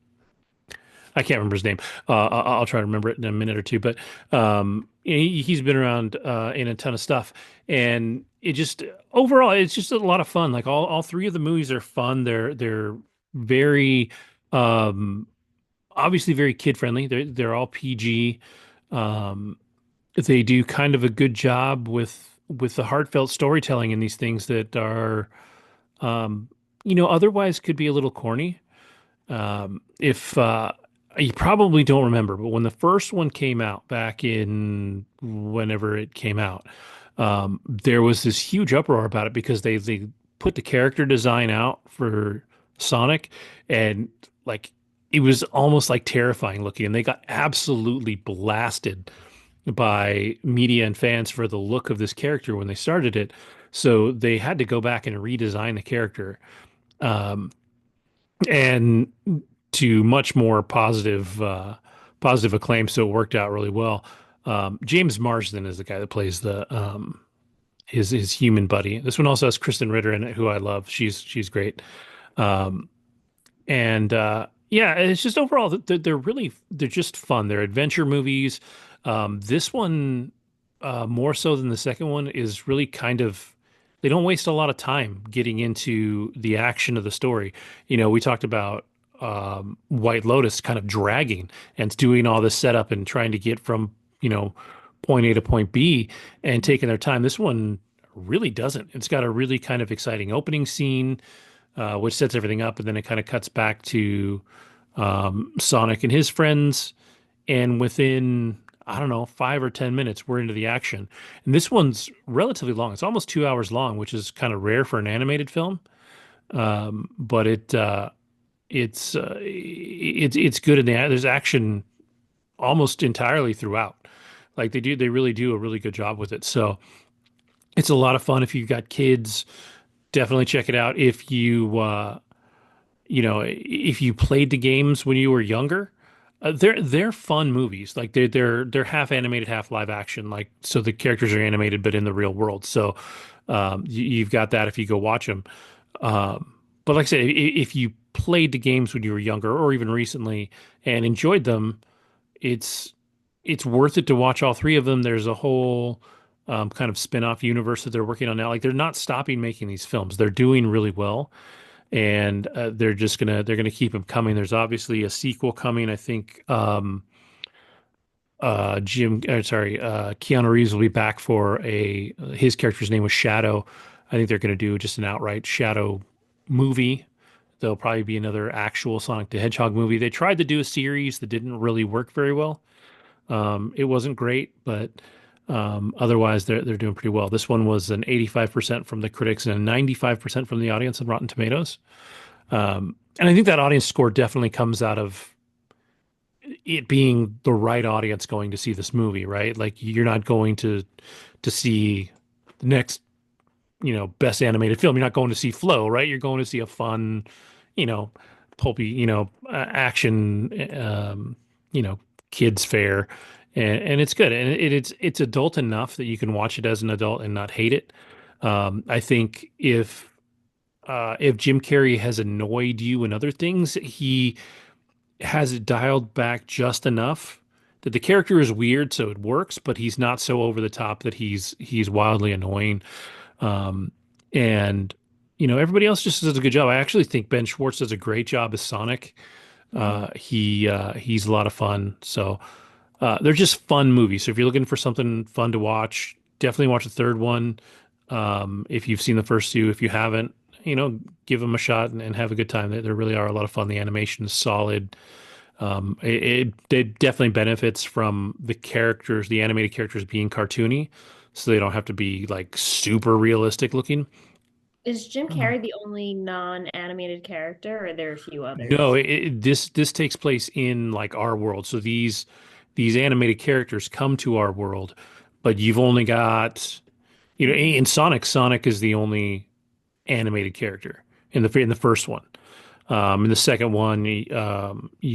S1: I can't remember his name. I'll try to remember it in a minute or two. But he's been around in a ton of stuff, and it just overall it's just a lot of fun. Like all three of the movies are fun. They're very um, obviously very kid friendly. They're all PG. Um, they do kind of a good job with the heartfelt storytelling in these things that are um, otherwise could be a little corny. If You probably don't remember, but when the first one came out back in whenever it came out, there was this huge uproar about it because they put the character design out for Sonic, and like it was almost like terrifying looking, and they got absolutely blasted by media and fans for the look of this character when they started it. So they had to go back and redesign the character. Um, and to much more positive acclaim, so it worked out really well. James Marsden is the guy that plays the his human buddy. This one also has Kristen Ritter in it, who I love. She's great. Um, and yeah, it's just overall they're just fun. They're adventure movies. This one more so than the second one is really kind of they don't waste a lot of time getting into the action of the story. We talked about White Lotus kind of dragging and doing all this setup and trying to get from point A to point B and taking their time. This one really doesn't. It's got a really kind of exciting opening scene, which sets everything up, and then it kind of cuts back to Sonic and his friends, and within I don't know 5 or 10 minutes we're into the action. And this one's relatively long. It's almost 2 hours long, which is kind of rare for an animated film. But it's good in there's action almost entirely throughout. Like they really do a really good job with it. So it's a lot of fun if you've got kids. Definitely check it out. If you played the games when you were younger, they're fun movies. Like they're half animated, half live action. Like so the characters are animated, but in the real world. So you've got that if you go watch them. But like I said, if you played the games when you were younger or even recently and enjoyed them, it's it's worth it to watch all three of them. There's a whole kind of spin-off universe that they're working on now. Like they're not stopping making these films. They're doing really well. and they're gonna keep him coming. There's obviously a sequel coming. I think Keanu Reeves will be back for a his character's name was Shadow. I think they're gonna do just an outright Shadow movie. There'll probably be another actual Sonic the Hedgehog movie. They tried to do a series that didn't really work very well. It wasn't great, but otherwise they're doing pretty well. This one was an 85% from the critics and a 95% from the audience on Rotten Tomatoes. And I think that audience score definitely comes out of it being the right audience going to see this movie, right? Like you're not going to see the next, best animated film. You're not going to see Flow, right? You're going to see a fun, you know, pulpy, action, you know, kids fare, and it's good, and it's adult enough that you can watch it as an adult and not hate it. I think if Jim Carrey has annoyed you and other things, he has it dialed back just enough that the character is weird, so it works, but he's not so over the top that he's wildly annoying. Um, and everybody else just does a good job. I actually think Ben Schwartz does a great job as Sonic.
S2: Mhm.
S1: He's a lot of fun. So they're just fun movies. So if you're looking for something fun to watch, definitely watch the third one. If you've seen the first two, if you haven't, give them a shot and have a good time. They really are a lot of fun. The animation is solid. It definitely benefits from the characters, the animated characters being cartoony, so they don't have to be like super realistic looking.
S2: Is Jim Carrey the only non-animated character, or are there a few
S1: No,
S2: others?
S1: this takes place in like our world. So these animated characters come to our world, but you've only got,
S2: Mhm.
S1: in Sonic is the only animated character in the first one. In the second one, you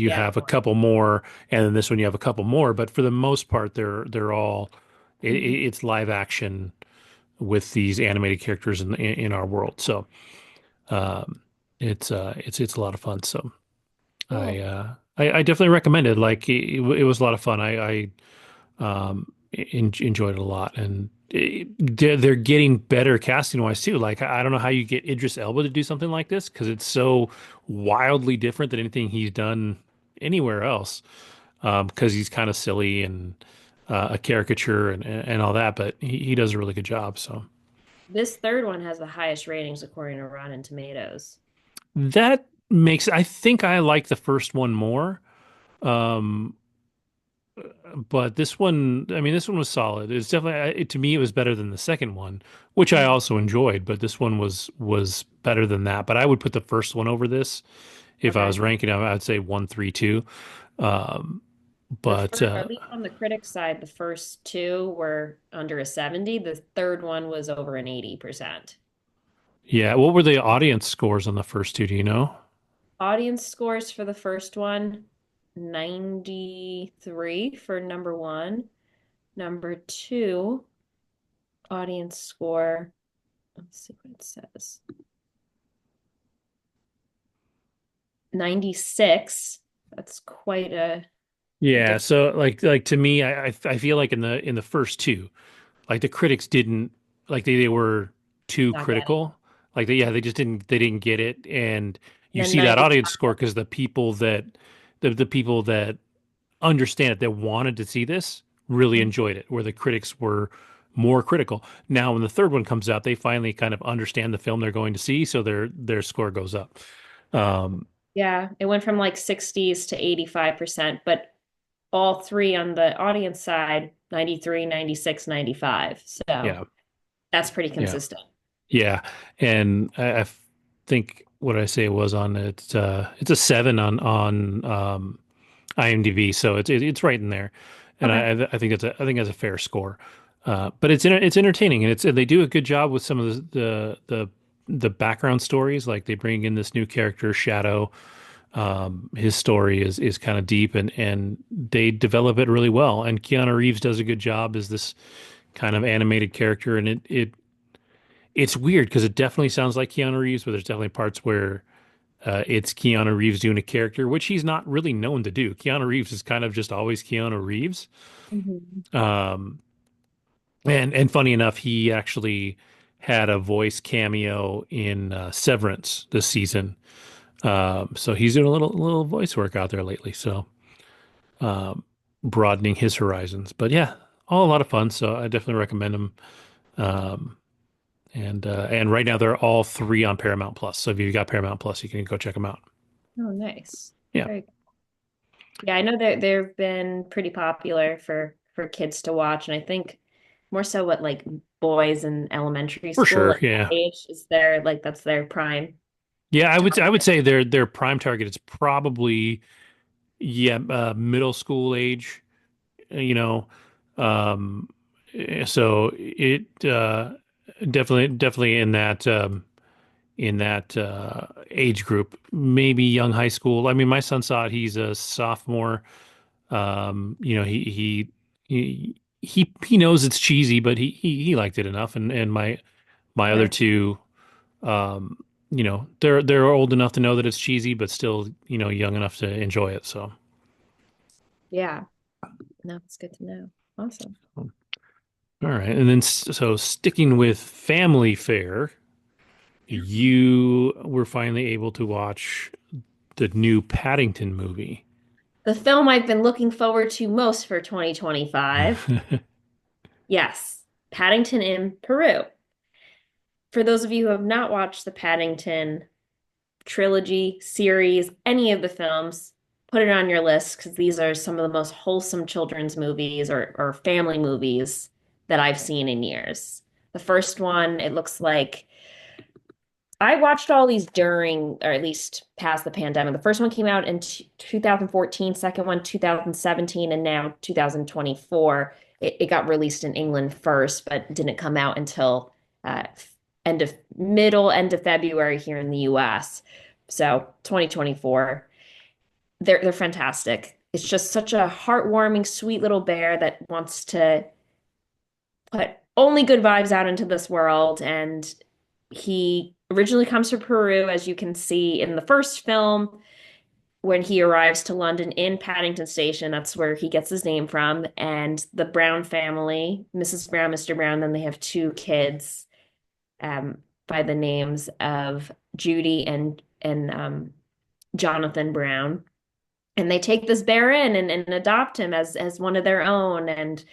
S2: Yeah, of
S1: have a
S2: course.
S1: couple more, and then this one you have a couple more. But for the most part, they're all
S2: Mhm.
S1: it's live action with these animated characters in our world. So um, it's a lot of fun. So
S2: Cool.
S1: I definitely recommend it. Like it was a lot of fun. I enjoyed it a lot, and they're getting better casting wise too. Like I don't know how you get Idris Elba to do something like this because it's so wildly different than anything he's done anywhere else. Because he's kind of silly and a caricature and all that, but he does a really good job. So
S2: This third one has the highest ratings according to Rotten Tomatoes.
S1: that makes I think I like the first one more. Um, but this one, I mean, this one was solid. It's definitely to me, it was better than the second one, which I
S2: Mhm.
S1: also enjoyed. But this one was better than that. But I would put the first one over this if I
S2: Okay.
S1: was ranking them. I'd say 1, 3, 2. Um,
S2: The
S1: but
S2: first, at least on the critics side, the first two were under a 70. The third one was over an 80%.
S1: yeah, what were the audience scores on the first two? Do you know?
S2: Audience scores for the first one, 93 for number one. Number two, audience score, let's see what it says. 96. That's quite a
S1: Yeah,
S2: difference.
S1: so like to me, I feel like in the first two, like the critics didn't like they were too
S2: Not getting.
S1: critical. Like they just didn't get it, and
S2: And
S1: you
S2: then
S1: see that audience
S2: 95.
S1: score because the people that understand it that wanted to see this really enjoyed it, where the critics were more critical. Now, when the third one comes out, they finally kind of understand the film they're going to see, so their score goes up. Um,
S2: Yeah, it went from like 60s to 85%, but all three on the audience side, 93, 96, 95. So
S1: yeah,
S2: that's pretty
S1: yeah.
S2: consistent.
S1: Yeah, and I think what I say was on it's a 7 on IMDb, so it's right in there, and
S2: Okay.
S1: I think that's a fair score. But it's entertaining, and they do a good job with some of the background stories. Like they bring in this new character, Shadow. His story is kind of deep, and they develop it really well. And Keanu Reeves does a good job as this kind of animated character, and it's weird because it definitely sounds like Keanu Reeves, but there's definitely parts where it's Keanu Reeves doing a character, which he's not really known to do. Keanu Reeves is kind of just always Keanu Reeves.
S2: Mhm.
S1: Um, and funny enough, he actually had a voice cameo in Severance this season. So he's doing a little voice work out there lately. So um, broadening his horizons. But yeah, all a lot of fun. So I definitely recommend them. Um, and right now they're all three on Paramount Plus. So if you've got Paramount Plus, you can go check them out.
S2: Oh, nice.
S1: Yeah,
S2: Very Yeah, I know that they've been pretty popular for kids to watch, and I think more so what like boys in elementary
S1: for
S2: school,
S1: sure.
S2: like that
S1: Yeah.
S2: age is their like that's their prime.
S1: Yeah, I would say their prime target is probably middle school age, you know. Um so it definitely in that age group, maybe young high school. I mean, my son saw it, he's a sophomore. You know, he knows it's cheesy, but he liked it enough and my other
S2: Nice.
S1: two um, you know, they're old enough to know that it's cheesy, but still, you know, young enough to enjoy it. So,
S2: Yeah, no, it's good to know. Awesome.
S1: all right. And then, so sticking with family fare, you were finally able to watch the new Paddington movie.
S2: The film I've been looking forward to most for 2025. Yes, Paddington in Peru. For those of you who have not watched the Paddington trilogy, series, any of the films, put it on your list because these are some of the most wholesome children's movies or family movies that I've seen in years. The first one, it looks like I watched all these during, or at least past the pandemic. The first one came out in 2014, second one 2017, and now 2024. It got released in England first, but didn't come out until uh, end of February here in the US. So 2024. They're fantastic. It's just such a heartwarming, sweet little bear that wants to put only good vibes out into this world. And he originally comes from Peru, as you can see in the first film. When he arrives to London in Paddington Station, that's where he gets his name from. And the Brown family, Mrs. Brown, Mr. Brown, then they have two kids by the names of Judy and Jonathan Brown. And they take this bear in and adopt him as one of their own. And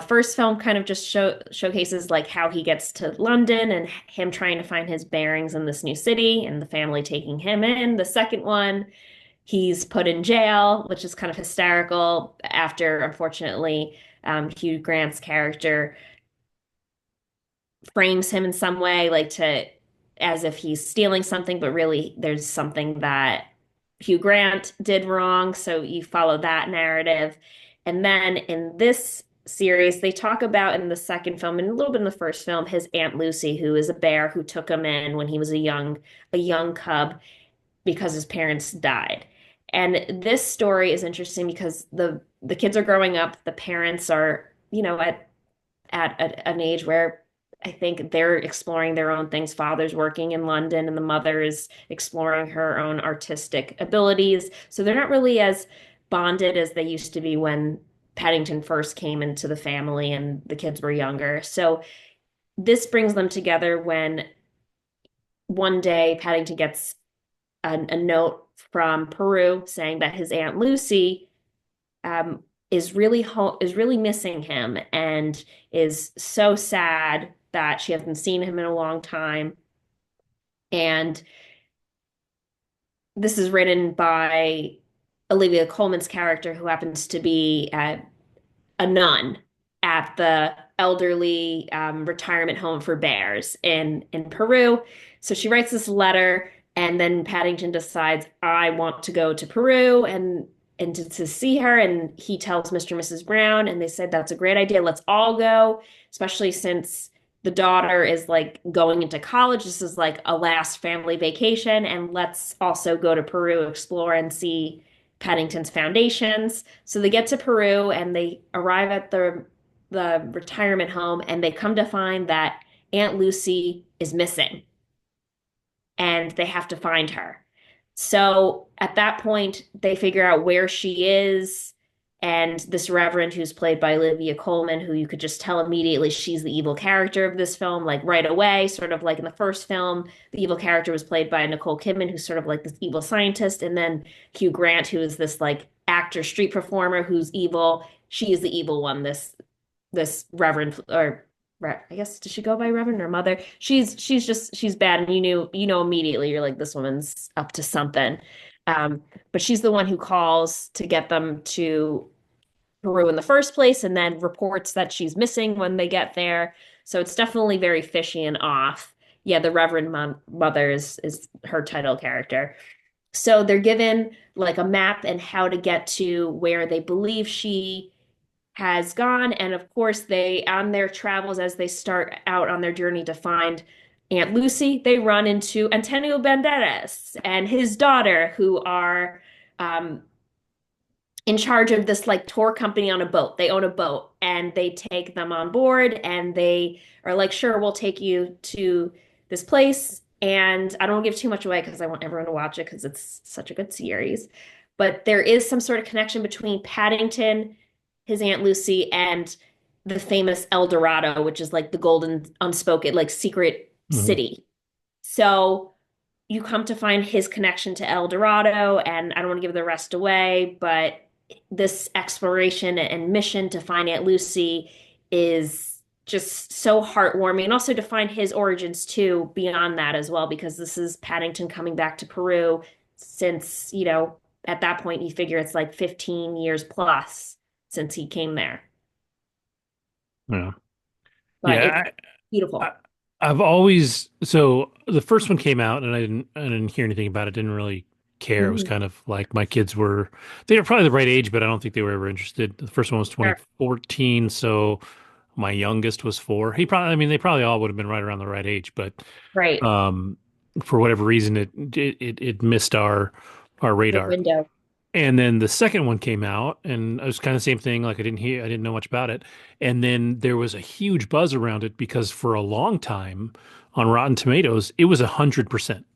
S2: first film kind of just showcases like how he gets to London and him trying to find his bearings in this new city and the family taking him in. The second one, he's put in jail, which is kind of hysterical after, unfortunately, Hugh Grant's character frames him in some way, like to as if he's stealing something, but really there's something that Hugh Grant did wrong. So you follow that narrative. And then in this series, they talk about in the second film and a little bit in the first film, his Aunt Lucy, who is a bear who took him in when he was a young cub because his parents died. And this story is interesting because the kids are growing up, the parents are, at an age where I think they're exploring their own things. Father's working in London, and the mother is exploring her own artistic abilities. So they're not really as bonded as they used to be when Paddington first came into the family and the kids were younger. So this brings them together when one day Paddington gets a note from Peru saying that his Aunt Lucy is really missing him and is so sad that she hasn't seen him in a long time. And this is written by Olivia Colman's character, who happens to be a nun at the elderly retirement home for bears in Peru. So she writes this letter, and then Paddington decides, I want to go to Peru and to see her. And he tells Mr. and Mrs. Brown, and they said, that's a great idea. Let's all go, especially since the daughter is like going into college. This is like a last family vacation, and let's also go to Peru, explore, and see Paddington's foundations. So they get to Peru and they arrive at the retirement home, and they come to find that Aunt Lucy is missing and they have to find her. So at that point, they figure out where she is And this Reverend, who's played by Olivia Colman, who you could just tell immediately she's the evil character of this film, like right away, sort of like in the first film, the evil character was played by Nicole Kidman, who's sort of like this evil scientist, and then Hugh Grant, who is this like actor, street performer who's evil. She is the evil one, this Reverend, or I guess does she go by Reverend or Mother? She's bad, and you know immediately you're like, this woman's up to something. But she's the one who calls to get them to Peru in the first place, and then reports that she's missing when they get there. So it's definitely very fishy and off. Yeah, the Mother is her title character. So they're given like a map and how to get to where they believe she has gone. And of course, they, on their travels, as they start out on their journey to find Aunt Lucy, they run into Antonio Banderas and his daughter, who are um, in charge of this like tour company on a boat. They own a boat and they take them on board and they are like, sure, we'll take you to this place. And I don't want to give too much away because I want everyone to watch it because it's such a good series. But there is some sort of connection between Paddington, his Aunt Lucy, and the famous El Dorado, which is like the golden unspoken, like secret
S1: Hmm.
S2: city. So you come to find his connection to El Dorado, and I don't want to give the rest away, but this exploration and mission to find Aunt Lucy is just so heartwarming, and also to find his origins too beyond that as well, because this is Paddington coming back to Peru since, at that point you figure it's like 15 years plus since he came there.
S1: Yeah.
S2: But it's
S1: Yeah. I,
S2: beautiful.
S1: I've always so the first one came out and I didn't hear anything about it. Didn't really care. It was
S2: Mhm.
S1: kind of like my kids they were probably the right age, but I don't think they were ever interested. The first one was
S2: Sure.
S1: 2014, so my youngest was 4. I mean, they probably all would have been right around the right age, but
S2: Right.
S1: um, for whatever reason, it missed our
S2: Your
S1: radar.
S2: window.
S1: And then the second one came out, and it was kind of the same thing. Like I didn't know much about it. And then there was a huge buzz around it because for a long time on Rotten Tomatoes, it was 100%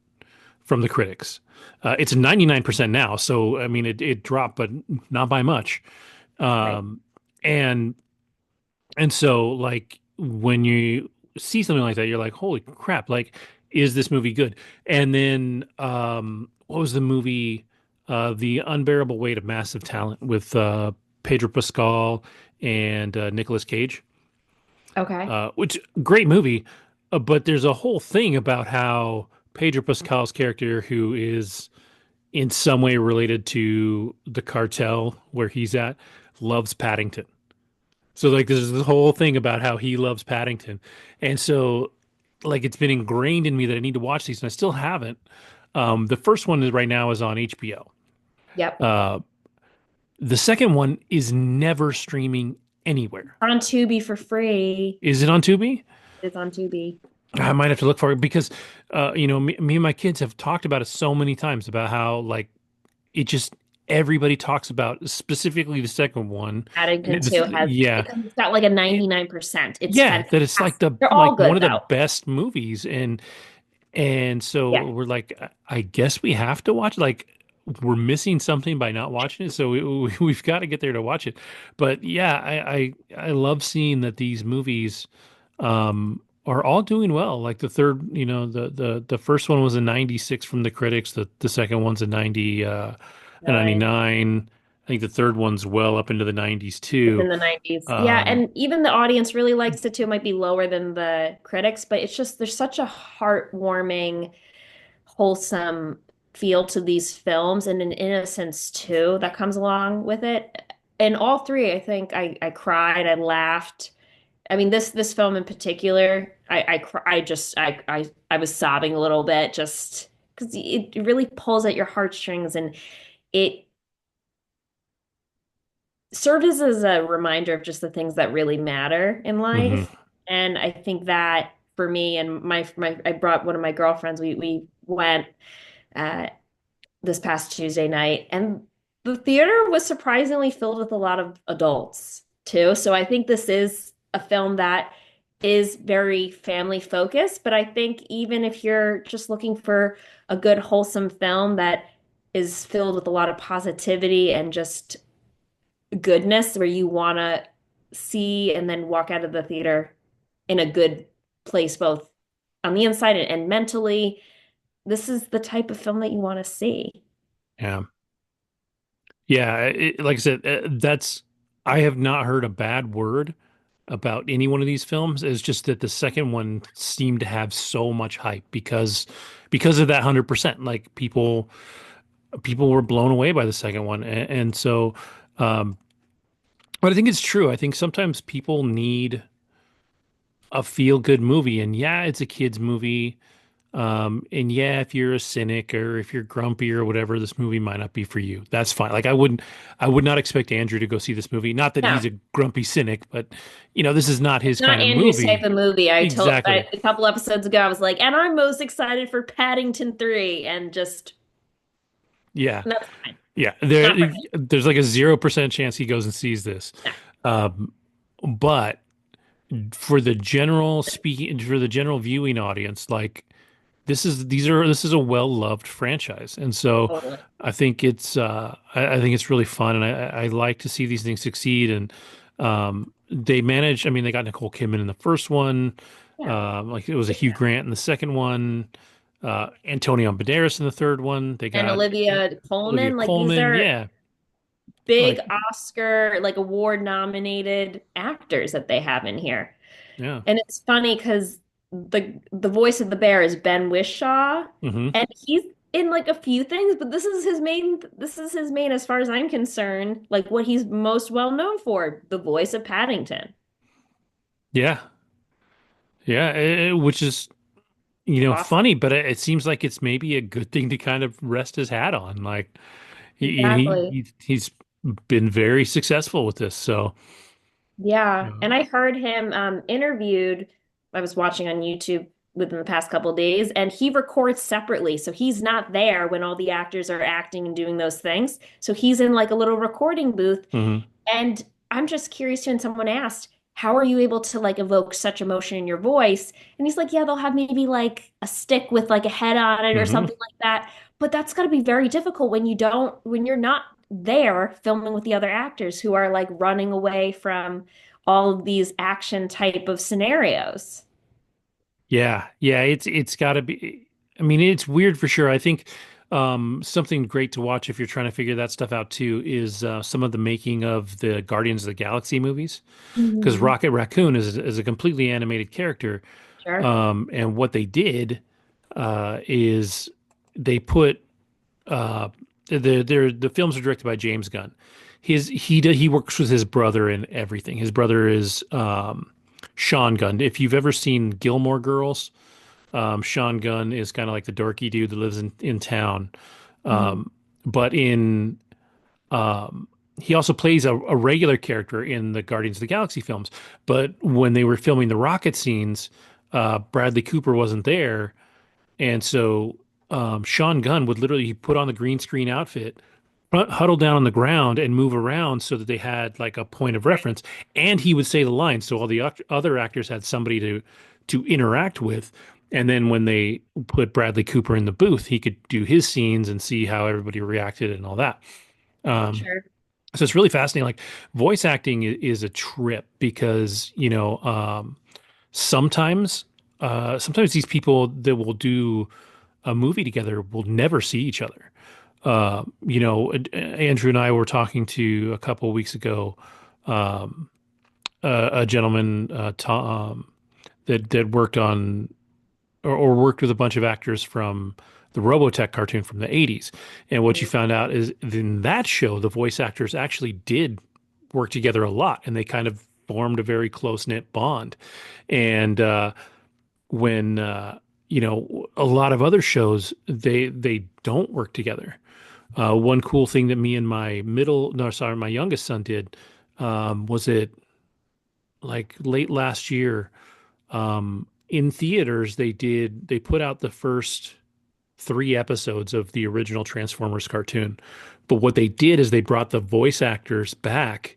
S1: from the critics. It's 99% now, so I mean it dropped, but not by much.
S2: Right.
S1: Um, and and so like when you see something like that, you're like, holy crap! Like, is this movie good? And then what was the movie? The Unbearable Weight of Massive Talent with Pedro Pascal and Nicolas Cage,
S2: Okay.
S1: which great movie. But there's a whole thing about how Pedro Pascal's character, who is in some way related to the cartel where he's at, loves Paddington. So like there's this whole thing about how he loves Paddington. And so like it's been ingrained in me that I need to watch these and I still haven't. The first one is right now is on HBO.
S2: Yep.
S1: Uh, the second one is never streaming anywhere.
S2: On Tubi for free.
S1: Is it on Tubi?
S2: It's on Tubi.
S1: I might have to look for it because, me and my kids have talked about it so many times about how like it just everybody talks about specifically the second one, and
S2: Paddington 2 has
S1: yeah,
S2: because it's got like a 99%. It's
S1: yeah, that it's like
S2: fantastic. They're
S1: like
S2: all
S1: one
S2: good
S1: of the
S2: though.
S1: best movies, and so
S2: Yeah.
S1: we're like, I guess we have to watch. Like, we're missing something by not watching it, so we've got to get there to watch it. But yeah, I love seeing that these movies are all doing well. Like the third, the first one was a 96 from the critics. The second one's a
S2: 9.
S1: 99. I think the third one's well up into the 90s
S2: It's in
S1: too.
S2: the 90s. Yeah,
S1: Um,
S2: and even the audience really likes it too. It might be lower than the critics, but it's just there's such a heartwarming, wholesome feel to these films and an innocence too that comes along with it. And all three, I think I cried, I laughed. I mean, this film in particular, I was sobbing a little bit just because it really pulls at your heartstrings, and it served as a reminder of just the things that really matter in
S1: mhm.
S2: life. And I think that for me and my I brought one of my girlfriends. We went uh, this past Tuesday night, and the theater was surprisingly filled with a lot of adults too. So I think this is a film that is very family focused, but I think even if you're just looking for a good, wholesome film that is filled with a lot of positivity and just goodness where you want to see and then walk out of the theater in a good place, both on the inside and mentally. This is the type of film that you want to see.
S1: Yeah. Yeah, like I said, I have not heard a bad word about any one of these films. It's just that the second one seemed to have so much hype because of that 100%. Like people were blown away by the second one, and so um, but I think it's true. I think sometimes people need a feel good movie, and yeah, it's a kids movie. And yeah, if you're a cynic or if you're grumpy or whatever, this movie might not be for you. That's fine. Like I would not expect Andrew to go see this movie. Not that
S2: No,
S1: he's a grumpy cynic, but this is not
S2: it's
S1: his
S2: not
S1: kind of
S2: Andrew's type
S1: movie.
S2: of movie.
S1: Exactly.
S2: A couple episodes ago, I was like, and I'm most excited for Paddington 3, and just
S1: Yeah.
S2: that's fine.
S1: Yeah.
S2: Not for
S1: There's like a 0% chance he goes and sees this.
S2: no.
S1: Um, but for the general viewing audience, like this is a well-loved franchise. And so
S2: Totally.
S1: I think it's really fun and I like to see these things succeed and they managed, I mean, they got Nicole Kidman in the first one,
S2: Yeah.
S1: like it was a Hugh Grant in the second one, Antonio Banderas in the third one. They
S2: And
S1: got
S2: Olivia
S1: Olivia
S2: Colman, like these
S1: Colman,
S2: are
S1: yeah,
S2: big
S1: like
S2: Oscar, like award nominated actors that they have in here.
S1: yeah.
S2: And it's funny because the voice of the bear is Ben Whishaw,
S1: Hmm.
S2: and he's in like a few things, but this is his main as far as I'm concerned, like what he's most well known for, the voice of Paddington.
S1: Yeah, yeah, which is
S2: Awesome.
S1: funny, but it seems like it's maybe a good thing to kind of rest his hat on. Like
S2: Exactly.
S1: he's been very successful with this. So
S2: Yeah.
S1: uh,
S2: And I heard him interviewed. I was watching on YouTube within the past couple of days, and he records separately. So he's not there when all the actors are acting and doing those things. So he's in like a little recording booth.
S1: mhm,
S2: And I'm just curious when someone asked, how are you able to like evoke such emotion in your voice? And he's like, yeah, they'll have maybe like a stick with like a head on it or
S1: mhm.
S2: something like that. But that's got to be very difficult when you're not there filming with the other actors who are like running away from all of these action type of scenarios.
S1: Yeah, yeah, it's got to be. I mean, it's weird for sure. I think something great to watch if you're trying to figure that stuff out too is some of the making of the Guardians of the Galaxy movies because
S2: Mhm.
S1: Rocket Raccoon is a completely animated character.
S2: Sure.
S1: And what they did is they put uh, the films are directed by James Gunn. He works with his brother in everything. His brother is Sean Gunn. If you've ever seen Gilmore Girls, Sean Gunn is kind of like the dorky dude that lives in town.
S2: Mhm.
S1: But in he also plays a regular character in the Guardians of the Galaxy films. But when they were filming the rocket scenes, Bradley Cooper wasn't there, and so Sean Gunn would literally put on the green screen outfit, huddle down on the ground, and move around so that they had like a point of
S2: Right.
S1: reference. And he would say the lines, so all the other actors had somebody to interact with. And then when they put Bradley Cooper in the booth, he could do his scenes and see how everybody reacted and all that. Um,
S2: Sure.
S1: so it's really fascinating. Like voice acting is a trip because, sometimes, sometimes these people that will do a movie together will never see each other. Andrew and I were talking to a couple of weeks ago, a gentleman, Tom, that worked on or worked with a bunch of actors from the Robotech cartoon from the 80s. And what you
S2: Mhm.
S1: found out is in that show, the voice actors actually did work together a lot and they kind of formed a very close-knit bond. And when a lot of other shows they don't work together. One cool thing that me and my youngest son did was it like late last year in theaters they put out the first three episodes of the original Transformers cartoon. But what they did is they brought the voice actors back,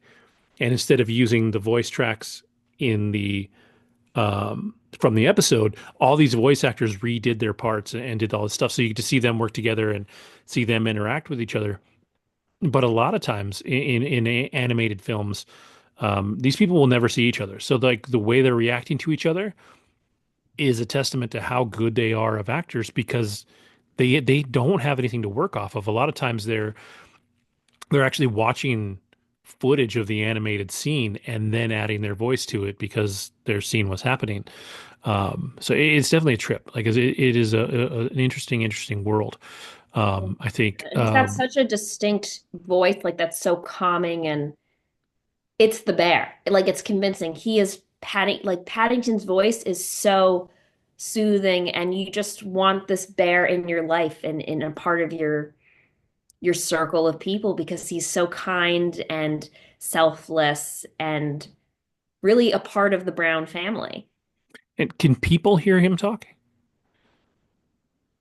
S1: and instead of using the voice tracks in the from the episode, all these voice actors redid their parts and did all this stuff. So you get to see them work together and see them interact with each other. but a lot of times in animated films, these people will never see each other. So like the way they're reacting to each other is a testament to how good they are of actors because they don't have anything to work off of. A lot of times they're actually watching footage of the animated scene and then adding their voice to it because their scene was happening. So it's definitely a trip. Like it is an interesting world. I think
S2: And he's got such a distinct voice, like that's so calming, and it's the bear. Like it's convincing. He is like Paddington's voice is so soothing, and you just want this bear in your life and in a part of your circle of people because he's so kind and selfless and really a part of the Brown family.
S1: and can people hear him talk?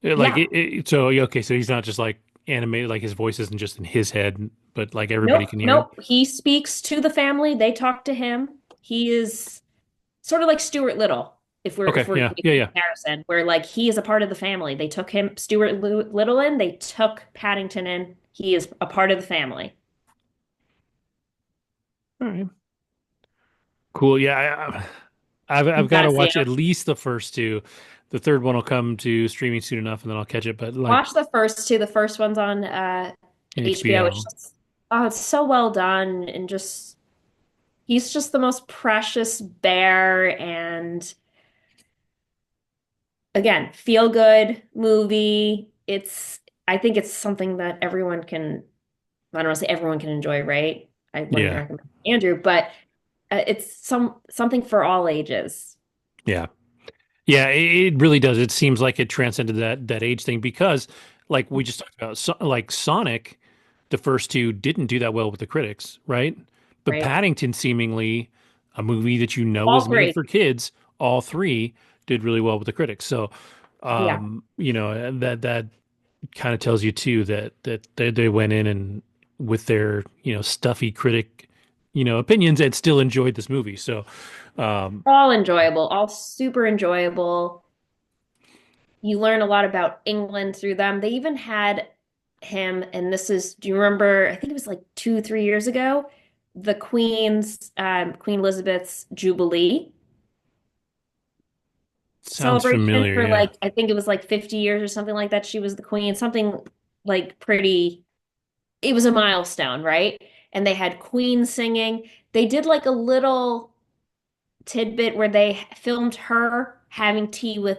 S1: Like
S2: Yeah.
S1: so okay, so he's not just like animated, like his voice isn't just in his head, but like everybody
S2: Nope.
S1: can hear him.
S2: Nope. He speaks to the family. They talk to him. He is sort of like Stuart Little, if
S1: Okay,
S2: we're
S1: yeah,
S2: making
S1: yeah,
S2: a
S1: yeah.
S2: comparison, where like he is a part of the family. They took him Little in, they took Paddington in. He is a part of the family.
S1: All right, cool. Yeah, I've
S2: You
S1: got
S2: gotta
S1: to
S2: see
S1: watch
S2: him.
S1: at least the first two. The third one will come to streaming soon enough, and then I'll catch it. But like
S2: Watch the first two. The first one's on
S1: in
S2: HBO. It's
S1: HBO,
S2: just oh, it's so well done and just he's just the most precious bear and again, feel good movie. I think it's something that everyone can I don't want to say everyone can enjoy, right? I wouldn't
S1: yeah,
S2: recommend Andrew, but it's something for all ages,
S1: yeah. Yeah, it really does. It seems like it transcended that age thing because, like we just talked about, like Sonic, the first two didn't do that well with the critics, right? But
S2: right?
S1: Paddington, seemingly a movie that you know
S2: All
S1: is made
S2: three.
S1: for kids, all three did really well with the critics. So,
S2: Yeah.
S1: that kind of tells you too that they went in and with their stuffy critic opinions and still enjoyed this movie. So, um,
S2: All enjoyable, all super enjoyable. You learn a lot about England through them. They even had him, and this is, do you remember? I think it was like 2, 3 years ago, the Queen Elizabeth's Jubilee
S1: sounds
S2: celebration
S1: familiar.
S2: for
S1: Yeah.
S2: like, I think it was like 50 years or something like that. She was the queen, something like pretty, it was a milestone, right? And they had Queen singing. They did like a little tidbit where they filmed her having tea with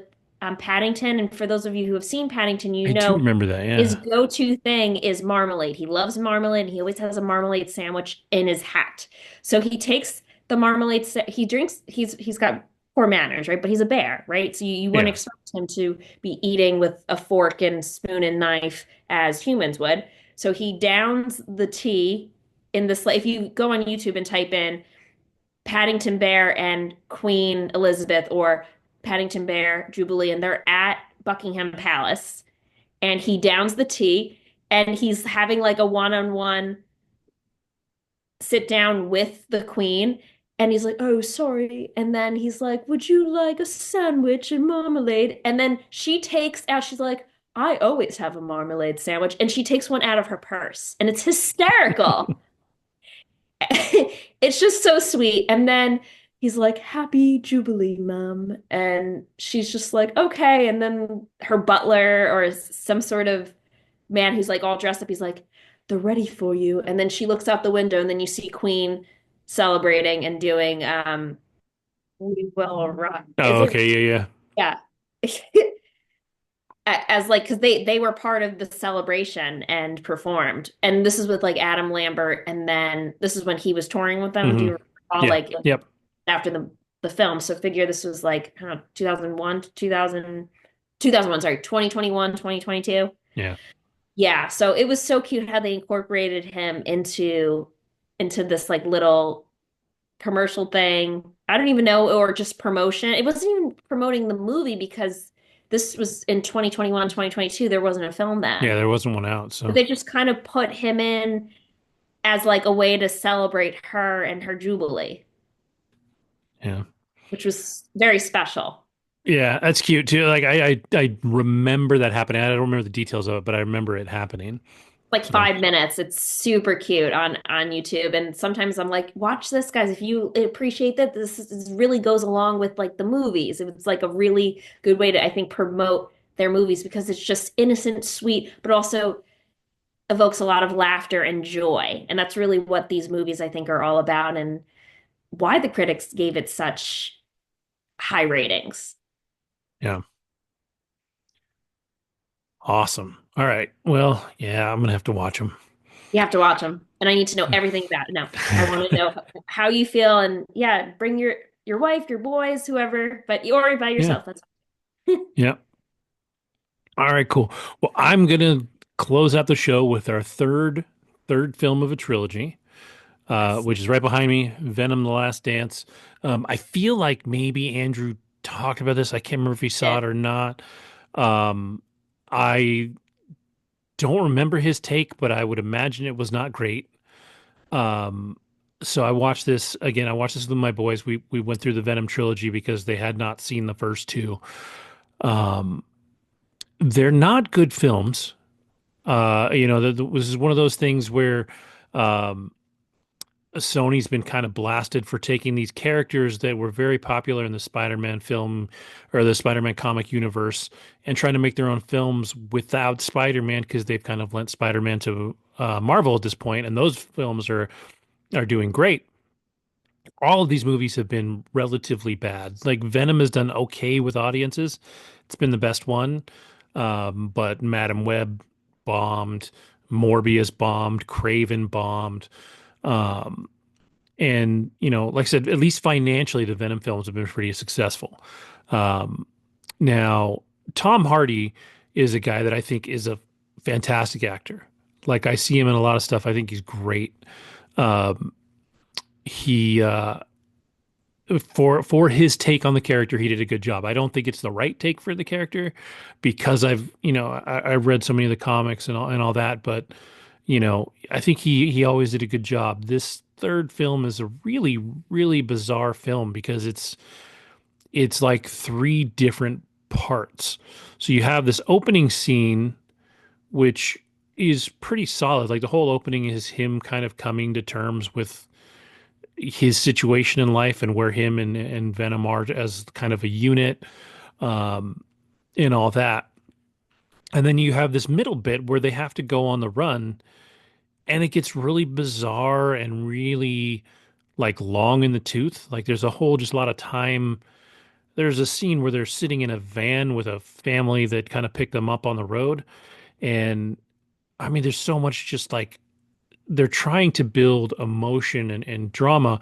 S2: Paddington. And for those of you who have seen Paddington, you
S1: I do
S2: know
S1: remember that.
S2: his
S1: Yeah.
S2: go-to thing is marmalade. He loves marmalade, and he always has a marmalade sandwich in his hat. So he takes the marmalade. He drinks. He's got poor manners, right? But he's a bear, right? So you wouldn't
S1: Yeah.
S2: expect him to be eating with a fork and spoon and knife as humans would. So he downs the tea in this. If you go on YouTube and type in Paddington Bear and Queen Elizabeth or Paddington Bear Jubilee, and they're at Buckingham Palace, and he downs the tea, and he's having like a one-on-one sit down with the Queen. And he's like, oh, sorry. And then he's like, would you like a sandwich and marmalade? And then she takes out, she's like, I always have a marmalade sandwich. And she takes one out of her purse. And it's hysterical. It's just so sweet. And then he's like, Happy Jubilee, Mum. And she's just like, okay. And then her butler or some sort of man who's like all dressed up, he's like, they're ready for you. And then she looks out the window and then you see Queen celebrating and doing We Will Rock. Is
S1: Oh,
S2: it?
S1: okay. Yeah.
S2: Yeah. As like because they were part of the celebration and performed, and this is with like Adam Lambert, and then this is when he was touring with
S1: Yeah.
S2: them. Do you recall
S1: Yeah.
S2: like
S1: Yep.
S2: after the film? So figure this was like I don't know 2001 to 2001, sorry, 2021, 2022.
S1: Yeah.
S2: Yeah, so it was so cute how they incorporated him into this like little commercial thing. I don't even know, or just promotion. It wasn't even promoting the movie because this was in 2021, 2022. There wasn't a film
S1: Yeah.
S2: then.
S1: There wasn't one out.
S2: But
S1: So,
S2: they just kind of put him in as like a way to celebrate her and her jubilee,
S1: yeah.
S2: which was very special.
S1: Yeah. That's cute too. Like, I remember that happening. I don't remember the details of it, but I remember it happening.
S2: like
S1: So
S2: 5 minutes. It's super cute on YouTube. And sometimes I'm like, watch this, guys. If you appreciate that, this really goes along with like the movies. It's like a really good way to, I think, promote their movies because it's just innocent, sweet, but also evokes a lot of laughter and joy. And that's really what these movies, I think, are all about and why the critics gave it such high ratings.
S1: yeah, awesome. All right. Well, yeah, I'm gonna have to watch them.
S2: You have to watch them. And I need to know everything about it. No, I want to know how you feel and yeah, bring your wife, your boys, whoever, but you're by
S1: Yeah,
S2: yourself. That's
S1: yeah. All right, cool. Well, I'm gonna close out the show with our third film of a trilogy,
S2: yes.
S1: which is right behind me, Venom: The Last Dance. I feel like maybe Andrew talked about this. I can't remember if he saw
S2: Did.
S1: it or not. Um, I don't remember his take, but I would imagine it was not great. Um, so I watched this again. I watched this with my boys. We went through the Venom trilogy because they had not seen the first two. Um, they're not good films. This is one of those things where um, Sony's been kind of blasted for taking these characters that were very popular in the Spider-Man film or the Spider-Man comic universe and trying to make their own films without Spider-Man because they've kind of lent Spider-Man to Marvel at this point, and those films are doing great. All of these movies have been relatively bad. Like Venom has done okay with audiences. It's been the best one. But Madam Web bombed, Morbius bombed, Craven bombed. Um, and like I said, at least financially, the Venom films have been pretty successful. Um, Now, Tom Hardy is a guy that I think is a fantastic actor. Like I see him in a lot of stuff. I think he's great. Um, he For his take on the character, he did a good job. I don't think it's the right take for the character because I've read so many of the comics and all that, but I think he always did a good job. This third film is a really, really bizarre film because it's like three different parts. So you have this opening scene, which is pretty solid. Like the whole opening is him kind of coming to terms with his situation in life and where him and Venom are as kind of a unit, um, and all that. And then you have this middle bit where they have to go on the run, and it gets really bizarre and really like long in the tooth. Like there's a whole just a lot of time. There's a scene where they're sitting in a van with a family that kind of picked them up on the road. And I mean, there's so much just like they're trying to build emotion and drama.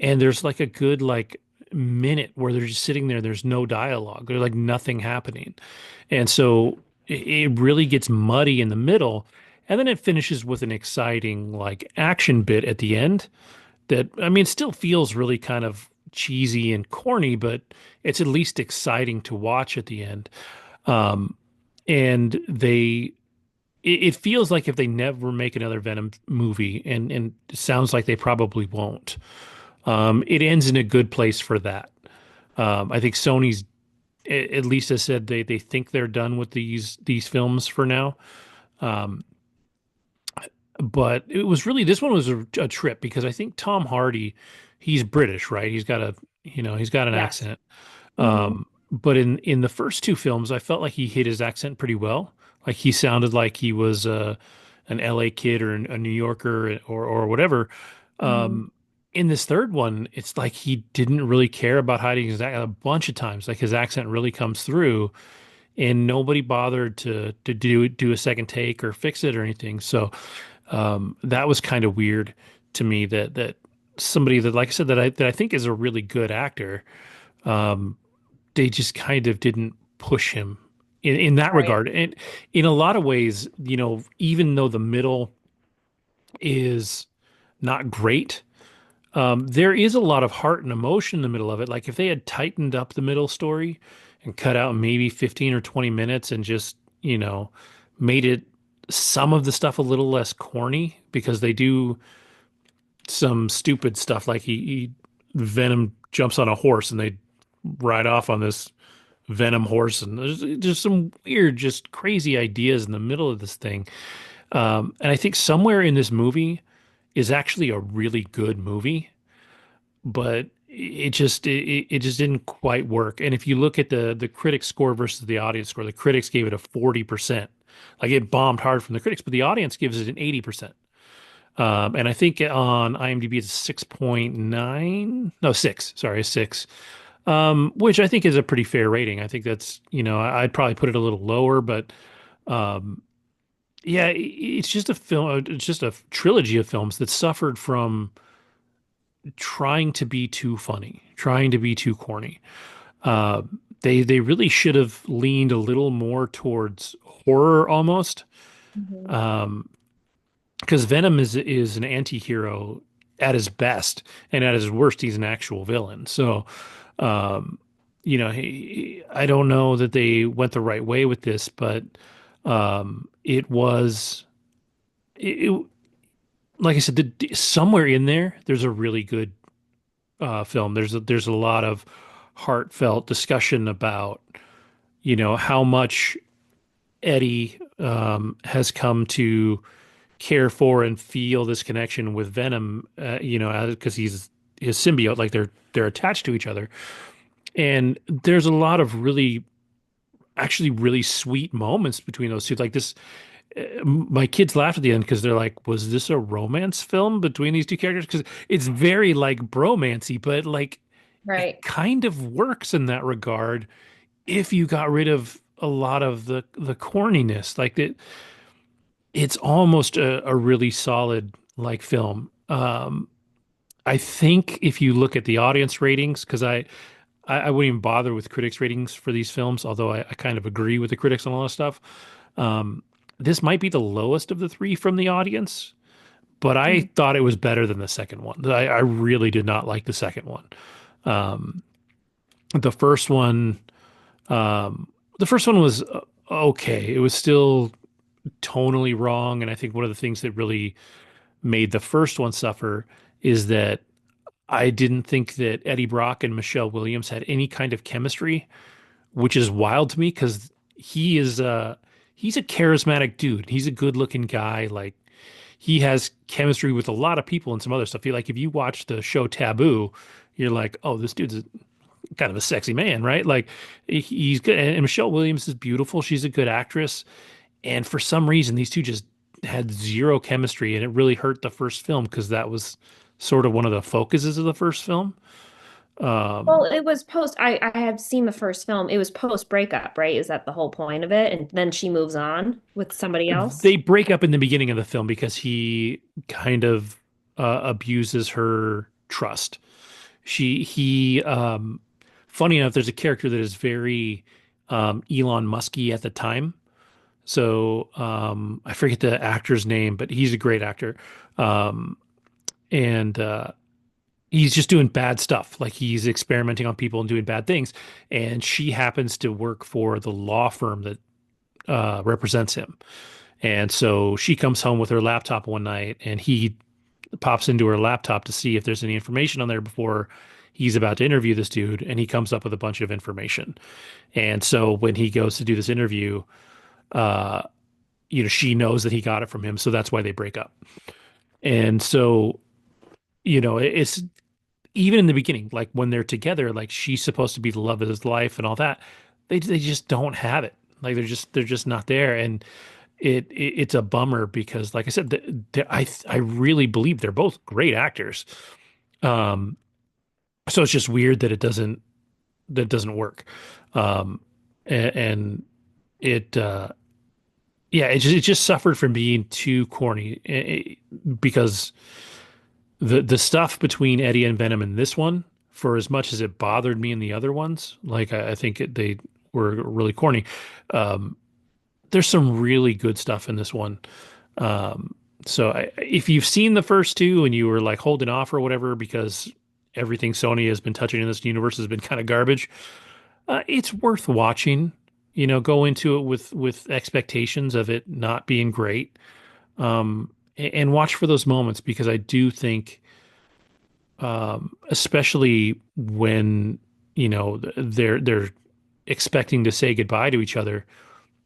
S1: And there's like a good like minute where they're just sitting there. There's no dialogue. There's like nothing happening. And so it really gets muddy in the middle. And then it finishes with an exciting like action bit at the end that, I mean, still feels really kind of cheesy and corny, but it's at least exciting to watch at the end. Um, and it feels like if they never make another Venom movie, and it sounds like they probably won't, it ends in a good place for that. I think Sony's at least has said they think they're done with these films for now. Um, but it was really this one was a trip because I think Tom Hardy, he's British, right? He's got an
S2: yes.
S1: accent.
S2: Hmm.
S1: But in the first two films, I felt like he hit his accent pretty well. Like he sounded like he was an LA kid or a New Yorker or whatever.
S2: Hmm.
S1: Um, in this third one, it's like he didn't really care about hiding his accent a bunch of times. Like his accent really comes through, and nobody bothered to do a second take or fix it or anything. So that was kind of weird to me that somebody that, like I said, that I think is a really good actor, um, they just kind of didn't push him in that
S2: Right.
S1: regard. And in a lot of ways, even though the middle is not great, there is a lot of heart and emotion in the middle of it. Like if they had tightened up the middle story and cut out maybe 15 or 20 minutes and just, made it some of the stuff a little less corny because they do some stupid stuff like he Venom jumps on a horse and they ride off on this Venom horse and there's just some weird, just crazy ideas in the middle of this thing. And I think somewhere in this movie is actually a really good movie, but it just didn't quite work. And if you look at the critic score versus the audience score, the critics gave it a 40%. Like it bombed hard from the critics, but the audience gives it an 80%. And I think on IMDb it's 6.9, no, 6, sorry, 6. Which I think is a pretty fair rating. I think that's, I'd probably put it a little lower, but um, yeah, it's just a film, it's just a trilogy of films that suffered from trying to be too funny, trying to be too corny. Uh, they really should have leaned a little more towards horror almost.
S2: Mhm.
S1: Um, because Venom is an anti-hero at his best, and at his worst, he's an actual villain. So, um, I don't know that they went the right way with this, but it was it, like I said, somewhere in there, there's a really good film. There's a lot of heartfelt discussion about how much Eddie has come to care for and feel this connection with Venom, because he's his symbiote, like they're attached to each other. And there's a lot of actually really sweet moments between those two. Like this, my kids laughed at the end because they're like, "Was this a romance film between these two characters?" Because it's very like bromancy, but like it
S2: Right.
S1: kind of works in that regard if you got rid of a lot of the corniness. Like it's almost a really solid like film. I think if you look at the audience ratings, because I wouldn't even bother with critics ratings for these films, although I kind of agree with the critics on all this stuff. Um, this might be the lowest of the three from the audience, but I
S2: Mm.
S1: thought it was better than the second one. I really did not like the second one. Um, the first one, um, the first one was okay. It was still tonally wrong, and I think one of the things that really made the first one suffer is that I didn't think that Eddie Brock and Michelle Williams had any kind of chemistry, which is wild to me because he's a charismatic dude. He's a good looking guy. Like he has chemistry with a lot of people and some other stuff. Like if you watch the show Taboo, you're like, oh, this dude's kind of a sexy man, right? Like he's good. And Michelle Williams is beautiful. She's a good actress. And for some reason, these two just had zero chemistry, and it really hurt the first film because that was sort of one of the focuses of the first film.
S2: Well,
S1: Um,
S2: it was post. I have seen the first film. It was post breakup, right? Is that the whole point of it? And then she moves on with somebody else.
S1: they break up in the beginning of the film because he kind of abuses her trust. Funny enough, there's a character that is very Elon Musky at the time. So I forget the actor's name, but he's a great actor. Um, and he's just doing bad stuff. Like he's experimenting on people and doing bad things. And she happens to work for the law firm that represents him. And so she comes home with her laptop one night and he pops into her laptop to see if there's any information on there before he's about to interview this dude. And he comes up with a bunch of information. And so when he goes to do this interview, uh, she knows that he got it from him. So that's why they break up. And so, it's even in the beginning, like when they're together, like she's supposed to be the love of his life and all that. They just don't have it. Like they're just not there. And it's a bummer because, like I said, I really believe they're both great actors. Um, so it's just weird that it doesn't work. Um, and it yeah, it just suffered from being too corny because the stuff between Eddie and Venom in this one, for as much as it bothered me in the other ones, like I think they were really corny. Um, there's some really good stuff in this one. Um, so if you've seen the first two and you were like holding off or whatever because everything Sony has been touching in this universe has been kind of garbage, it's worth watching. Go into it with expectations of it not being great, and watch for those moments because I do think, especially when they're expecting to say goodbye to each other,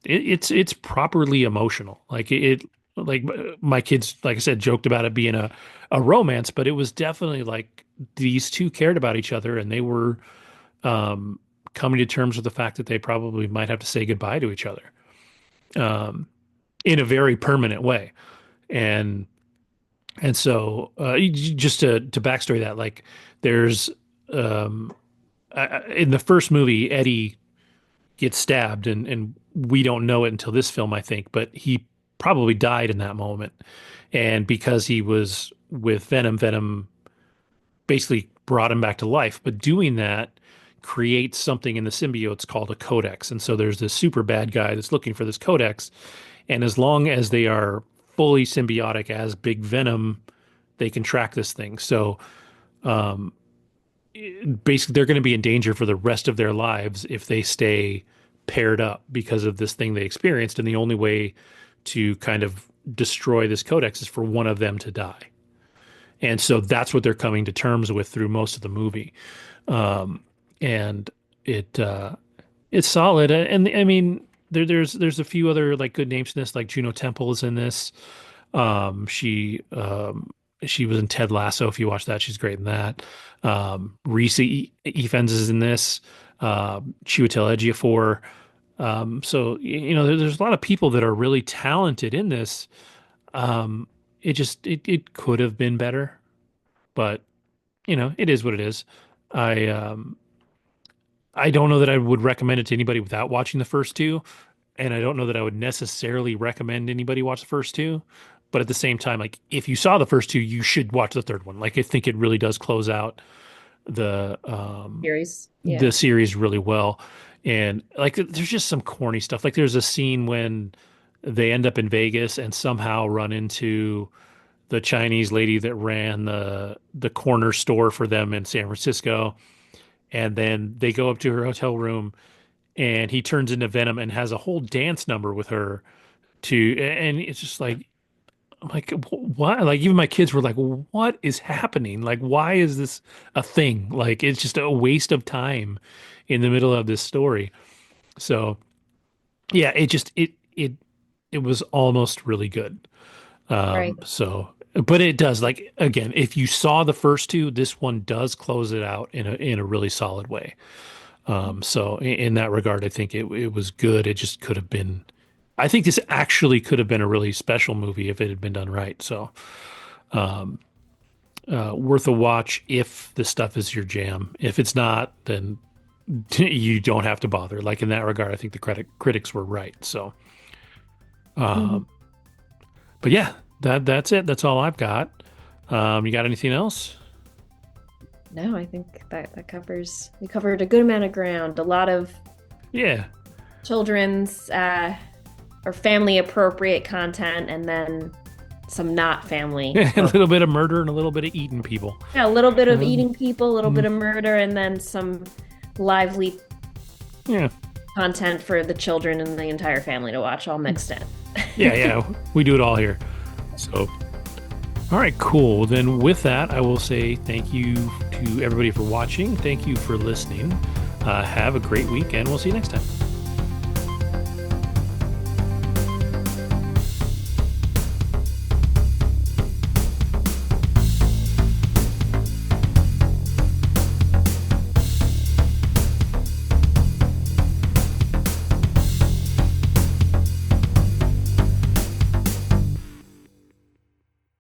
S1: it's properly emotional. Like it. like my kids, like I said, joked about it being a romance, but it was definitely like these two cared about each other and they were um, coming to terms with the fact that they probably might have to say goodbye to each other um, in a very permanent way. And so just to backstory that, like there's um, in the first movie, Eddie gets stabbed, and we don't know it until this film, I think, but he probably died in that moment. And because he was with Venom, Venom basically brought him back to life. But doing that creates something in the symbiotes called a codex. And so there's this super bad guy that's looking for this codex. And as long as they are fully symbiotic as Big Venom, they can track this thing. So um, basically, they're going to be in danger for the rest of their lives if they stay paired up because of this thing they experienced. And the only way to kind of destroy this codex is for one of them to die. And so that's what they're coming to terms with through most of the movie. Um, and it's solid. And I mean, there's a few other like good names in this, like Juno Temple is in this. Um, she um, she was in Ted Lasso. If you watch that, she's great in that. Reese Ifens is in this. Chiwetel Ejiofor. So you know, there's a lot of people that are really talented in this. Um, it could have been better, but you know, it is what it is. I um, I don't know that I would recommend it to anybody without watching the first two, and I don't know that I would necessarily recommend anybody watch the first two. But at the same time, like if you saw the first two, you should watch the third one. Like I think it really does close out the
S2: Series.
S1: the
S2: Yeah.
S1: series really well. And like there's just some corny stuff. Like there's a scene when they end up in Vegas and somehow run into the Chinese lady that ran the corner store for them in San Francisco. And then they go up to her hotel room and he turns into Venom and has a whole dance number with her to, and it's just like, I'm like, why? Like even my kids were like, what is happening? Like, why is this a thing? Like, it's just a waste of time in the middle of this story. So yeah, it was almost really good.
S2: Right.
S1: But it does like again, if you saw the first two, this one does close it out in a really solid way. So in that regard, I think it was good. It just could have been. I think this actually could have been a really special movie if it had been done right. So worth a watch if the stuff is your jam. If it's not, then you don't have to bother. Like in that regard, I think the critics were right. So,
S2: Mhm.
S1: um, but yeah, that's it. That's all I've got. You got anything else?
S2: No, I think that covers we covered a good amount of ground. A lot of
S1: Yeah,
S2: children's or family appropriate content, and then some not family.
S1: a little bit of murder and a little bit of eating people.
S2: Yeah, a little bit of
S1: Um,
S2: eating people, a little bit
S1: mm,
S2: of murder, and then some lively
S1: yeah,
S2: content for the children and the entire family to watch, all mixed in.
S1: yeah. We do it all here. So, all right, cool. Then with that, I will say thank you to everybody for watching. Thank you for listening. Have a great week, and we'll see you next time.